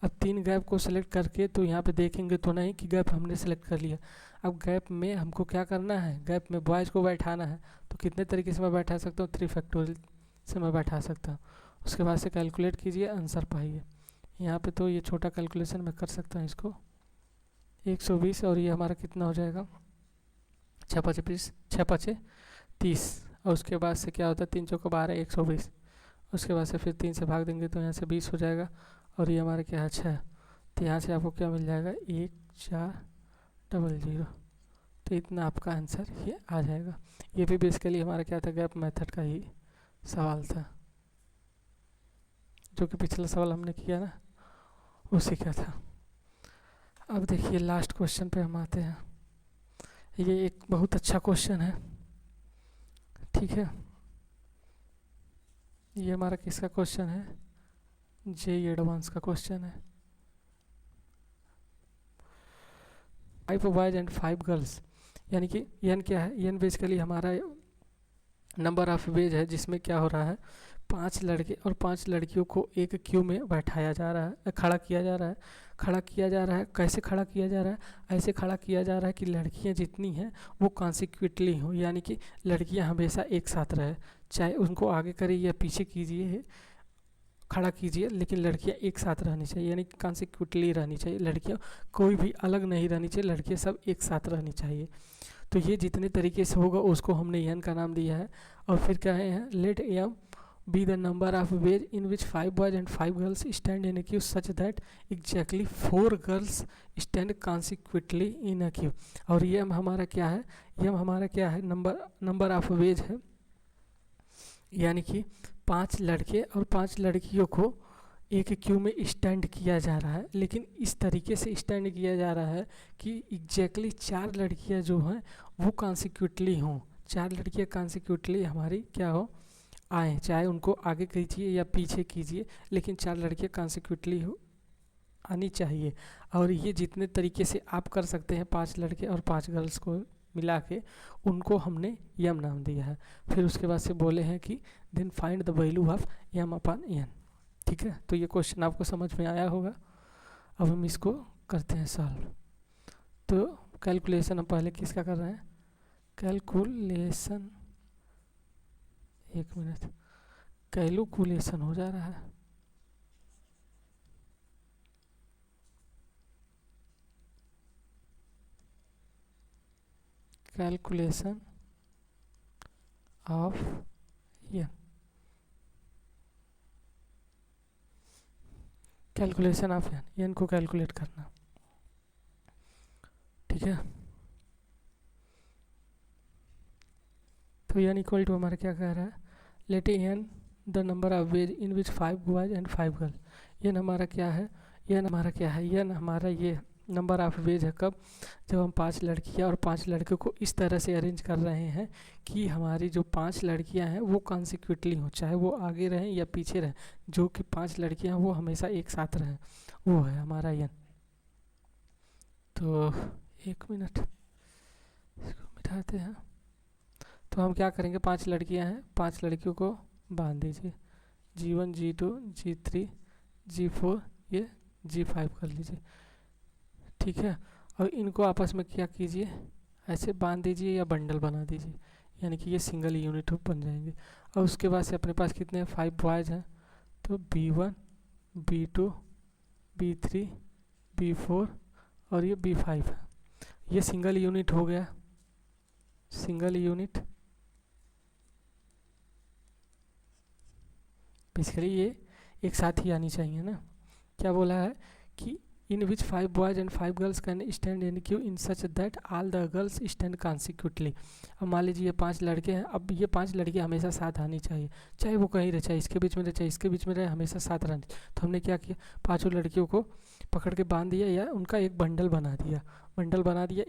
अब 3 गैप को सेलेक्ट करके तो यहाँ पे देखेंगे तो नहीं कि गैप हमने सेलेक्ट कर लिया। अब गैप में हमको क्या करना है, गैप में बॉयज़ को बैठाना है, तो कितने तरीके से मैं बैठा सकता हूँ, 3 फैक्टोरियल से मैं बैठा सकता हूँ। उसके बाद से कैलकुलेट कीजिए, आंसर पाइए। यहाँ पे तो ये छोटा कैलकुलेशन मैं कर सकता हूँ, इसको 120 और ये हमारा कितना हो जाएगा, 6 5 30। और उसके बाद से क्या होता है, 3 चौका 12 120। उसके बाद से फिर 3 से भाग देंगे तो यहाँ से 20 हो जाएगा, और ये हमारा क्या है 6। तो यहाँ से आपको क्या मिल जाएगा, 1400। तो इतना आपका आंसर ये आ जाएगा। ये भी बेसिकली हमारा क्या था, गैप मेथड का ही सवाल था, जो कि पिछला सवाल हमने किया ना, उसी का था। अब देखिए लास्ट क्वेश्चन पे हम आते हैं। ये एक बहुत अच्छा क्वेश्चन है, ठीक है। ये हमारा किसका क्वेश्चन है, JEE एडवांस का क्वेश्चन है। 5 बॉयज एंड 5 गर्ल्स, यानी कि n क्या है, n बेसिकली हमारा नंबर ऑफ वेज है, जिसमें क्या हो रहा है, 5 लड़के और 5 लड़कियों को एक क्यू में बैठाया जा रहा है, खड़ा किया जा रहा है। कैसे खड़ा किया जा रहा है, ऐसे खड़ा किया जा रहा है कि लड़कियां जितनी हैं वो कॉन्सिक्वेंटली हो, यानी कि लड़कियां हमेशा एक साथ रहे, चाहे उनको आगे करिए या पीछे कीजिए, खड़ा कीजिए, लेकिन लड़कियां एक साथ रहनी चाहिए, यानी कि कॉन्सिक्वेंटली रहनी चाहिए। लड़कियां कोई भी अलग नहीं रहनी चाहिए, लड़कियां सब एक साथ रहनी चाहिए। तो ये जितने तरीके से होगा उसको हमने n का नाम दिया है। और फिर क्या है, late m be the number of ways in which 5 boys and 5 girls stand in a queue such that exactly 4 girls stand consecutively in a queue। और ये हमारा क्या है, नंबर ऑफ वेज है, यानी कि 5 लड़के और 5 लड़कियों को एक क्यू में स्टैंड किया जा रहा है, लेकिन इस तरीके से स्टैंड किया जा रहा है कि एग्जैक्टली 4 लड़कियां जो हैं वो कॉन्सिक्वेंटली हों, 4 लड़कियां कॉन्सिक्वेंटली हमारी क्या हो, आए, चाहे उनको आगे कीजिए या पीछे कीजिए, लेकिन 4 लड़कियां कॉन्सिक्वेंटली हो आनी चाहिए। और ये जितने तरीके से आप कर सकते हैं, 5 लड़के और 5 गर्ल्स को मिला के, उनको हमने यम नाम दिया है। फिर उसके बाद से बोले हैं कि then find the value of m upon n, ठीक है। तो ये क्वेश्चन आपको समझ में आया होगा। अब हम इसको करते हैं सॉल्व। तो कैलकुलेशन हम पहले किसका कर रहे हैं, कैलकुलेशन एक मिनट, कैलकुलेशन हो जा रहा है। Calculation of N, calculation of N को कैलकुलेट करना, ठीक है। तो एन इक्वल टू हमारा क्या कह रहा है, let N the number of ways in which 5 boys and 5 girl. N हमारा क्या है, एन हमारा ये नंबर ऑफ वेज है कब, जब हम 5 लड़कियां और 5 लड़कों को इस तरह से अरेंज कर रहे हैं कि हमारी जो 5 लड़कियां हैं वो कॉन्सिक्यूटली हों, चाहे वो आगे रहें या पीछे रहें, जो कि 5 लड़कियां वो हमेशा एक साथ रहें, वो है हमारा एन। तो एक मिनट इसको मिटाते हैं। तो हम क्या करेंगे, 5 लड़कियां हैं, 5 लड़कियों को बांध दीजिए, G1 G2 G3 G4 ये G5 कर लीजिए, ठीक है। और इनको आपस में क्या कीजिए, ऐसे बांध दीजिए या बंडल बना दीजिए, यानी कि ये सिंगल यूनिट बन जाएंगे। और उसके बाद से अपने पास कितने 5 बॉयज़ हैं, तो B1 B2 B3 B4 और ये B5 है, ये सिंगल यूनिट हो गया, सिंगल यूनिट। बेसिकली ये एक साथ ही आनी चाहिए ना। क्या बोला है कि in which 5 boys and 5 girls can stand in queue in such that all the girls stand consecutively. अब मान लीजिए ये 5 लड़के हैं, अब ये 5 लड़कियां हमेशा साथ आनी चाहिए, चाहे वो कहीं रहे, चाहे इसके बीच में रहे चाहे इसके बीच में रहे, हमेशा साथ रहनी। तो हमने क्या किया, 5 लड़कियों को पकड़ के बांध दिया या उनका एक बंडल बना दिया,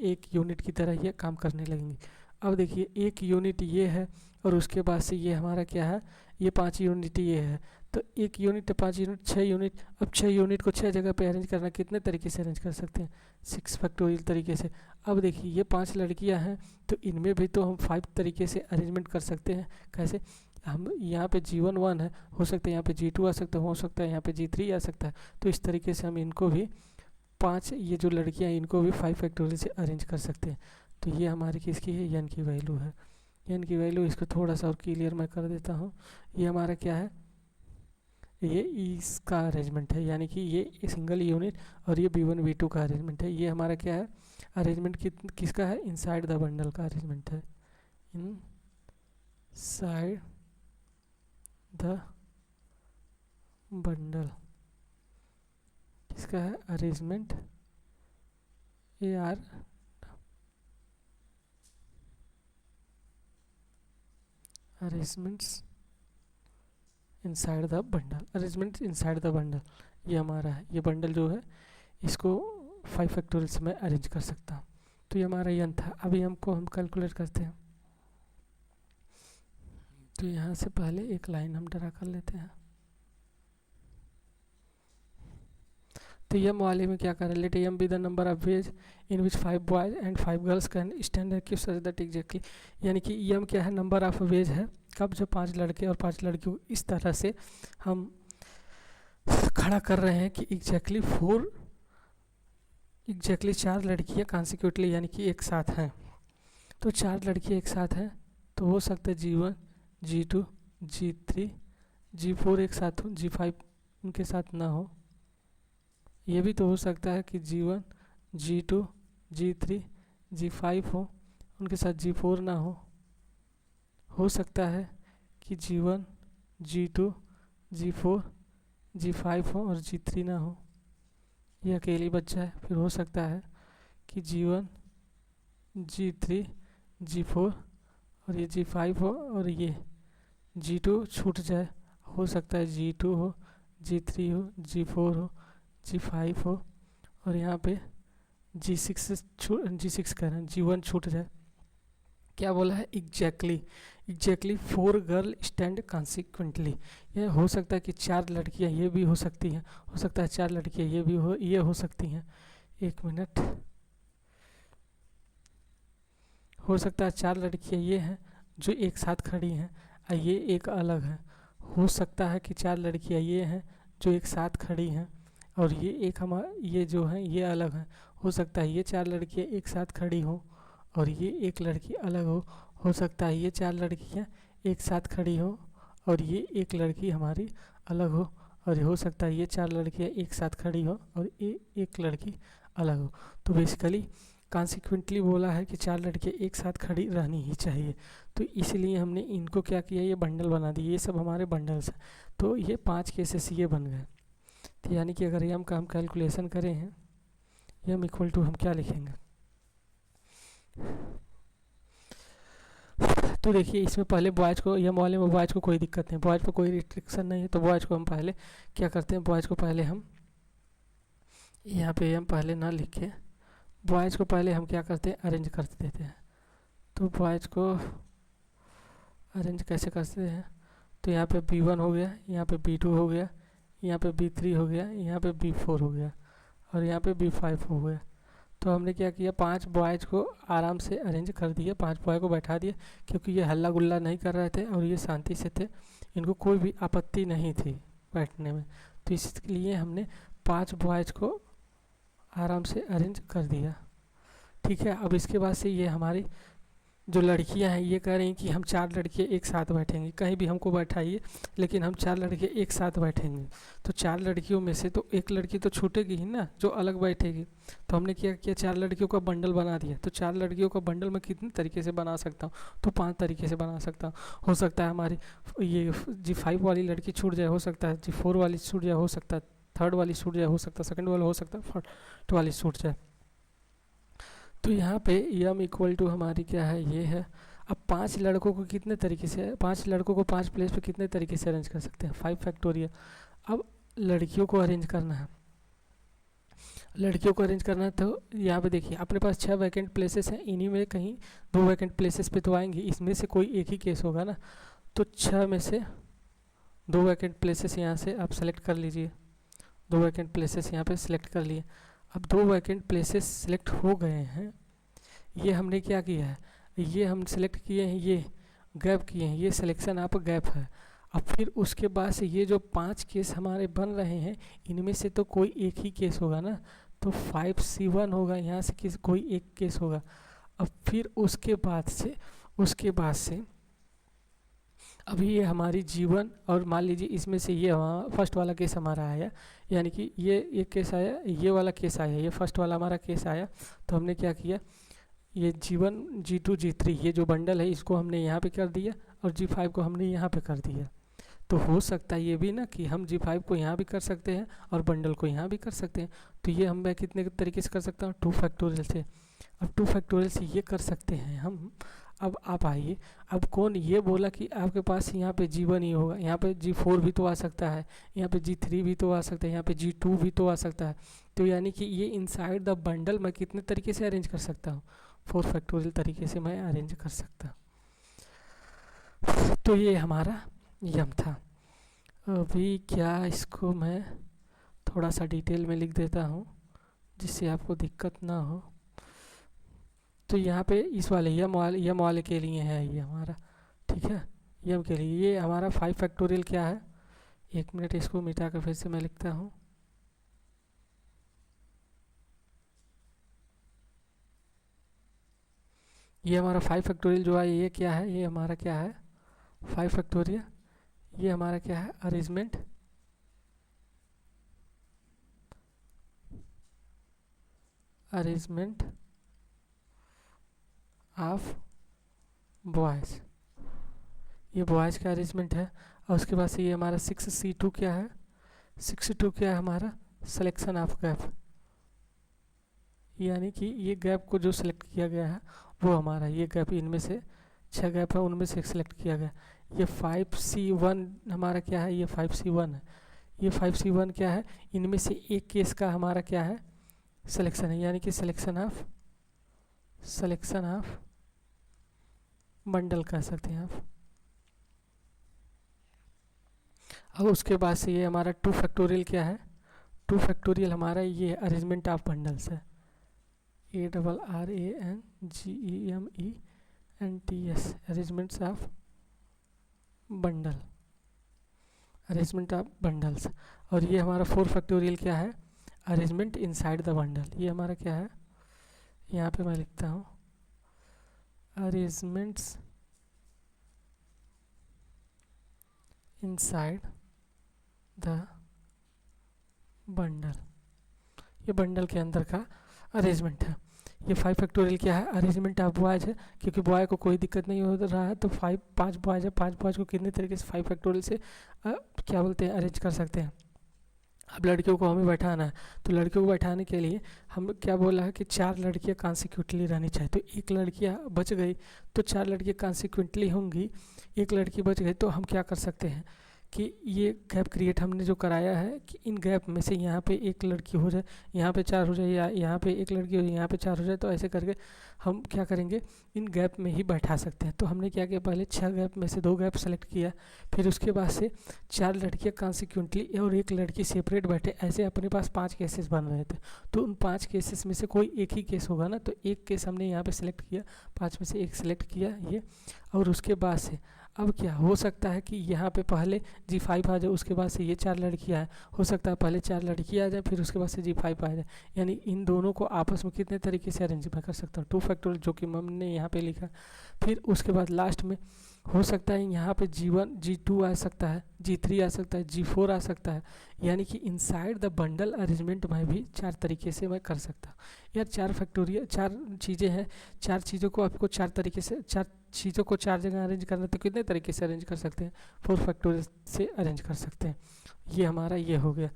एक यूनिट की तरह ये काम करने लगेंगे। अब देखिए एक यूनिट ये है और उसके बाद से ये हमारा क्या है, ये 5 यूनिट ये है, तो एक यूनिट 5 यूनिट 6 यूनिट। अब 6 यूनिट को 6 जगह पे अरेंज करना, कितने तरीके से अरेंज कर सकते हैं, 6 फैक्टोरियल तरीके से। अब देखिए ये 5 लड़कियां हैं, तो इनमें भी तो हम 5 तरीके से अरेंजमेंट कर सकते हैं। कैसे, हम यहाँ पे G1 1 है, हो सकता है यहाँ पे G2 आ सकता है, हो सकता है यहाँ पे G3 आ सकता है। तो इस तरीके से हम इनको भी 5 ये जो लड़कियाँ हैं इनको भी 5 फैक्टोरियल से अरेंज कर सकते हैं। तो ये हमारी किसकी है, एन की वैल्यू है। एन की वैल्यू इसको थोड़ा सा और क्लियर मैं कर देता हूँ। ये हमारा क्या है, ये इसका अरेंजमेंट है, यानी कि ये सिंगल यूनिट और ये B1 B2 का अरेंजमेंट है। ये हमारा क्या है, अरेंजमेंट किसका है, इनसाइड द बंडल का अरेंजमेंट है, इनसाइड द बंडल किसका है, arrangement AR arrangements inside the bundle, arrangement inside the bundle ये हमारा है। ये बंडल जो है इसको 5 फैक्टोरियल से मैं अरेंज कर सकता हूँ। तो ये हमारा एन था। अभी हमको हम कैलकुलेट करते हैं। तो यहाँ से पहले एक लाइन हम ड्रा कर लेते हैं। तो यम वाले में क्या करें, let M be the number of ways in which 5 boys and 5 girls can stand a queue such that exactly, यानी कि यम क्या है, नंबर ऑफ वेज है कब, जो 5 लड़के और 5 लड़कियों इस तरह से हम खड़ा कर रहे हैं कि एग्जैक्टली 4 लड़कियां कॉन्सिक्यूटली यानी कि एक साथ हैं। तो 4 लड़कियां एक साथ हैं, तो हो सकता है G1 G2 G3 G4 एक साथ हो, G5 उनके साथ ना हो। ये भी तो हो सकता है कि G1 G2 G3 G5 हो, उनके साथ G4 ना हो सकता है कि G1 G2 G4 G5 हो और G3 ना हो, ये अकेली बच्चा है। फिर हो सकता है कि G1 G3 G4 और ये G5 हो और ये G2 छूट जाए, हो सकता है G2 हो G3 हो G4 हो G5 हो और यहाँ पे G6 कह रहे हैं, G1 छूट जाए। क्या बोला है, एग्जैक्टली 4 गर्ल स्टैंड कॉन्सिक्वेंटली। ये हो सकता है कि 4 लड़कियां ये भी हो सकती हैं, हो सकता है 4 लड़कियां ये हो सकती हैं। एक मिनट, हो सकता है 4 लड़कियां ये हैं जो एक साथ खड़ी हैं और ये एक अलग है। हो सकता है कि 4 लड़कियां ये हैं जो एक साथ खड़ी हैं और ये एक ये जो हैं ये अलग हैं। हो सकता है ये 4 लड़कियां एक साथ खड़ी हों और ये एक लड़की अलग हो सकता है ये 4 लड़कियां एक साथ खड़ी हो और ये एक लड़की हमारी अलग हो, और हो सकता है ये 4 लड़कियाँ एक साथ खड़ी हो और ये एक लड़की अलग हो। तो बेसिकली कॉन्सिक्वेंटली बोला है कि 4 लड़कियाँ एक साथ खड़ी रहनी ही चाहिए। तो इसलिए हमने इनको क्या किया, ये बंडल बना दिए, ये सब हमारे बंडल्स हैं। तो ये 5 केसेस ये बन गए। तो यानी कि अगर यम का हम कैलकुलेशन करें हैं, यम इक्वल टू हम क्या लिखेंगे, तो देखिए इसमें पहले बॉयज़ को, यम वाले में बॉयज़ को कोई दिक्कत नहीं, बॉयज़ पर कोई रिस्ट्रिक्शन नहीं है। तो बॉयज़ को हम पहले क्या करते हैं, बॉयज़ को पहले हम यहाँ पे यम पहले ना लिख के बॉयज़ को पहले हम क्या करते हैं, अरेंज कर देते हैं। तो बॉयज़ को अरेंज कैसे करते हैं, तो यहाँ पे B1 हो गया, यहाँ पे B2 हो गया, यहाँ पे B3 हो गया, यहाँ पे B4 हो गया और यहाँ पे B5 हो गया। तो हमने क्या किया, 5 बॉयज़ को आराम से अरेंज कर दिया, 5 बॉय को बैठा दिया, क्योंकि ये हल्ला गुल्ला नहीं कर रहे थे और ये शांति से थे, इनको कोई भी आपत्ति नहीं थी बैठने में। तो इसलिए हमने 5 बॉयज़ को आराम से अरेंज कर दिया। ठीक है, अब इसके बाद से ये हमारी जो लड़कियां हैं ये कह रही हैं कि हम 4 लड़कियां एक साथ बैठेंगे, कहीं भी हमको बैठाइए लेकिन हम 4 लड़कियां एक साथ बैठेंगे। तो 4 लड़कियों में से तो एक लड़की तो छूटेगी ही ना, जो अलग बैठेगी। तो हमने क्या किया, 4 लड़कियों का बंडल बना दिया। तो 4 लड़कियों का बंडल मैं कितने तरीके से बना सकता हूँ, तो 5 तरीके से बना सकता हूँ। हो सकता है हमारी ये G5 वाली लड़की छूट जाए, हो सकता है G4 वाली छूट जाए, हो सकता है 3rd वाली छूट जाए, हो सकता है 2nd वाला, हो सकता है 4th वाली छूट जाए। तो यहाँ पे यम इक्वल टू हमारी क्या है, ये है। अब 5 लड़कों को कितने तरीके से, 5 लड़कों को 5 प्लेस पे कितने तरीके से अरेंज कर सकते हैं, 5 फैक्टोरियल। अब लड़कियों को अरेंज करना है, लड़कियों को अरेंज करना है। तो यहाँ पे देखिए अपने पास 6 वैकेंट प्लेसेस हैं, इन्हीं में कहीं 2 वैकेंट प्लेसेस पे तो आएंगे, इसमें से कोई एक ही केस होगा ना। तो 6 में से 2 वैकेंट प्लेसेस यहाँ से आप सेलेक्ट कर लीजिए, 2 वैकेंट प्लेसेस यहाँ पे सिलेक्ट कर लिए। अब 2 वैकेंट प्लेसेस सिलेक्ट हो गए हैं, ये हमने क्या किया है, ये हम सिलेक्ट किए हैं, ये गैप किए हैं, ये सिलेक्शन आप गैप है। अब फिर उसके बाद से ये जो 5 केस हमारे बन रहे हैं, इनमें से तो कोई एक ही केस होगा ना। तो 5C1 होगा, यहाँ से किस कोई एक केस होगा। अब फिर उसके बाद से अभी ये हमारी G1, और मान लीजिए इसमें से ये फर्स्ट वाला केस हमारा आया, यानी कि ये एक केस आया, ये वाला केस आया, ये फर्स्ट वाला हमारा केस आया। तो हमने क्या किया, ये G1 G2 G3 ये जो बंडल है इसको हमने यहाँ पे कर दिया और G5 को हमने यहाँ पे कर दिया। तो हो सकता है ये भी ना कि हम G5 को यहाँ भी कर सकते हैं और बंडल को यहाँ भी कर सकते हैं। तो ये हम मैं कितने तरीके से कर सकता हूँ, 2 फैक्टोरियल से। अब 2 फैक्टोरियल से ये कर सकते हैं हम। अब आप आइए, अब कौन ये बोला कि आपके पास यहाँ पे G1 ही होगा, यहाँ पे G4 भी तो आ सकता है, यहाँ पे G3 भी तो आ सकता है, यहाँ पे G2 भी तो आ सकता है। तो यानी कि ये इनसाइड द बंडल मैं कितने तरीके से अरेंज कर सकता हूँ, 4 फैक्टोरियल तरीके से मैं अरेंज कर सकता हूँ। तो ये हमारा यम था। अभी क्या इसको मैं थोड़ा सा डिटेल में लिख देता हूँ जिससे आपको दिक्कत ना हो। तो यहाँ पे इस वाले यम वाले के लिए है ये हमारा, ठीक है, यम के लिए ये हमारा 5 फैक्टोरियल क्या है। 1 मिनट इसको मिटा कर फिर से मैं लिखता हूँ। ये हमारा 5 फैक्टोरियल जो है ये क्या है, ये हमारा क्या है 5 फैक्टोरियल। ये हमारा क्या है, अरेंजमेंट ऑफ बॉयज़, ये बॉयज़ का अरेंजमेंट है। और उसके बाद से ये हमारा 6C2 क्या है, 6C2 क्या है हमारा सिलेक्शन ऑफ गैप, यानी कि ये गैप को जो सिलेक्ट किया गया है वो हमारा, ये गैप इनमें से 6 गैप है उनमें से सिलेक्ट किया गया। ये 5C1 हमारा क्या है, ये 5C1 है, ये 5C1 क्या है, इनमें से एक केस का हमारा क्या है सिलेक्शन है, यानी कि सिलेक्शन ऑफ बंडल कह सकते हैं आप। अब उसके बाद से ये हमारा 2 फैक्टोरियल क्या है, 2 फैक्टोरियल हमारा ये अरेंजमेंट ऑफ बंडल्स है, ARRANGEMENTS, arrangements of bundle, arrangement of bundles. और ये हमारा 4 फैक्टोरियल क्या है, अरेंजमेंट इनसाइड द बंडल, ये हमारा क्या है, यहाँ पे मैं लिखता हूँ अरेंजमेंट्स इनसाइड द बंडल, ये बंडल के अंदर का अरेंजमेंट है। ये 5 फैक्टोरियल क्या है, अरेंजमेंट ऑफ बॉयज है, क्योंकि बॉय को कोई दिक्कत नहीं हो रहा है तो 5 बॉयज है, 5 बॉयज को कितने तरीके से 5 फैक्टोरियल से क्या बोलते हैं अरेंज कर सकते हैं। अब लड़कियों को हमें बैठाना है, तो लड़कियों को बैठाने के लिए हम क्या बोला है कि 4 लड़कियां कॉन्सिक्वेंटली रहनी चाहिए। तो एक लड़कियां बच गई तो 4 लड़कियां कॉन्सिक्वेंटली होंगी, एक लड़की बच गई तो हम क्या कर सकते हैं कि ये गैप क्रिएट हमने जो कराया है कि इन गैप में से यहाँ पे एक लड़की हो जाए, यहाँ पे 4 हो जाए, या यहाँ पे एक लड़की हो जाए, यहाँ पे 4 हो जाए, तो ऐसे करके हम क्या करेंगे इन गैप में ही बैठा सकते हैं। तो हमने क्या किया, पहले 6 गैप में से 2 गैप सेलेक्ट किया, फिर उसके बाद से 4 लड़कियाँ कॉन्सिक्वेंटली और एक लड़की सेपरेट बैठे, ऐसे अपने पास 5 केसेस बन रहे थे। तो उन 5 केसेस में से कोई एक ही केस होगा ना, तो एक केस हमने यहाँ पे सेलेक्ट किया, 5 में से एक सेलेक्ट किया ये। और उसके बाद से अब क्या हो सकता है कि यहाँ पे पहले G5 आ जाए, उसके बाद से ये 4 लड़कियाँ हैं, हो सकता है पहले 4 लड़कियाँ आ जाए फिर उसके बाद से G5 आ जाए, यानी इन दोनों को आपस में कितने तरीके से अरेंज मैं कर सकता हूँ, 2 फैक्टोरियल जो कि हमने यहाँ पे लिखा। फिर उसके बाद लास्ट में हो सकता है यहाँ पे G1 G2 आ सकता है, G3 आ सकता है, G4 आ सकता है, यानी कि इनसाइड द बंडल अरेंजमेंट में भी 4 तरीके से मैं कर सकता हूँ। यार 4 फैक्टोरियल 4 चीज़ें हैं, 4 चीज़ों को आपको 4 तरीके से 4 चीज़ों को 4 जगह अरेंज करना, तो कितने तरीके से अरेंज कर सकते हैं, 4 फैक्टोरियल से अरेंज कर सकते हैं। ये हमारा ये हो गया।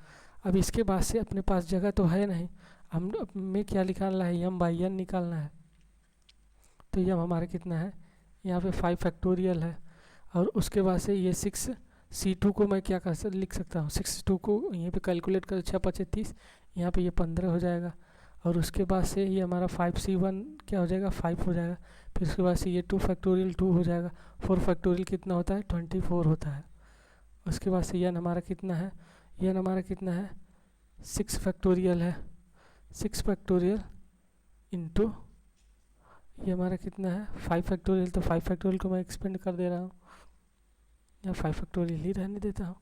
अब इसके बाद से अपने पास जगह तो है नहीं, हमें क्या निकालना है, यम बाई एन निकालना है। तो यम हमारा कितना है, यहाँ पे 5 फैक्टोरियल है, और उसके बाद से ये 6 C2 को मैं क्या कर लिख सकता हूँ, 6 को यहाँ पे कैलकुलेट कर 6 5 30, यहाँ पे ये 15 हो जाएगा। और उसके बाद से ये हमारा 5C1 क्या हो जाएगा, 5 हो जाएगा। फिर उसके बाद से ये 2 फैक्टोरियल 2 हो जाएगा, 4 फैक्टोरियल कितना होता है, 24 होता है। उसके बाद से यन हमारा कितना है, यन हमारा कितना है, 6 फैक्टोरियल है, 6 फैक्टोरियल इंटू ये हमारा कितना है, 5 फैक्टोरियल। तो 5 फैक्टोरियल को मैं एक्सपेंड कर दे रहा हूँ, या 5 फैक्टोरियल ही रहने देता हूँ,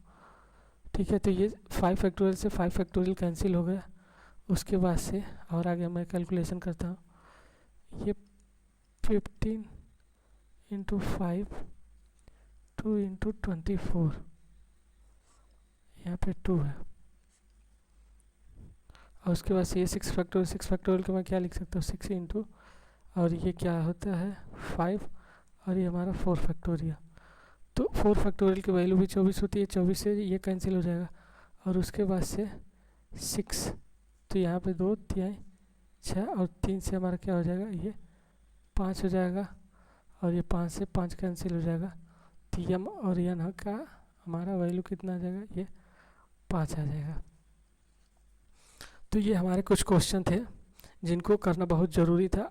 ठीक है। तो ये 5 फैक्टोरियल से 5 फैक्टोरियल कैंसिल हो गया। उसके बाद से और आगे मैं कैलकुलेशन करता हूँ, ये 15 इंटू 5 2 इंटू 24, यहाँ पे 2 है। और उसके बाद से ये 6 फैक्टोरियल को मैं क्या लिख सकता हूँ, 6 इंटू और ये क्या होता है 5, और ये हमारा 4 फैक्टोरियल। तो 4 फैक्टोरियल की वैल्यू भी 24 होती है, 24 से ये कैंसिल हो जाएगा। और उसके बाद से 6, तो यहाँ पे 2 3 6 और 3 से हमारा क्या हो जाएगा, ये 5 हो जाएगा। और ये 5 से 5 कैंसिल हो जाएगा, तो यम और यन का हमारा वैल्यू कितना आ जाएगा, ये 5 आ जाएगा। तो ये हमारे कुछ क्वेश्चन थे जिनको करना बहुत ज़रूरी था।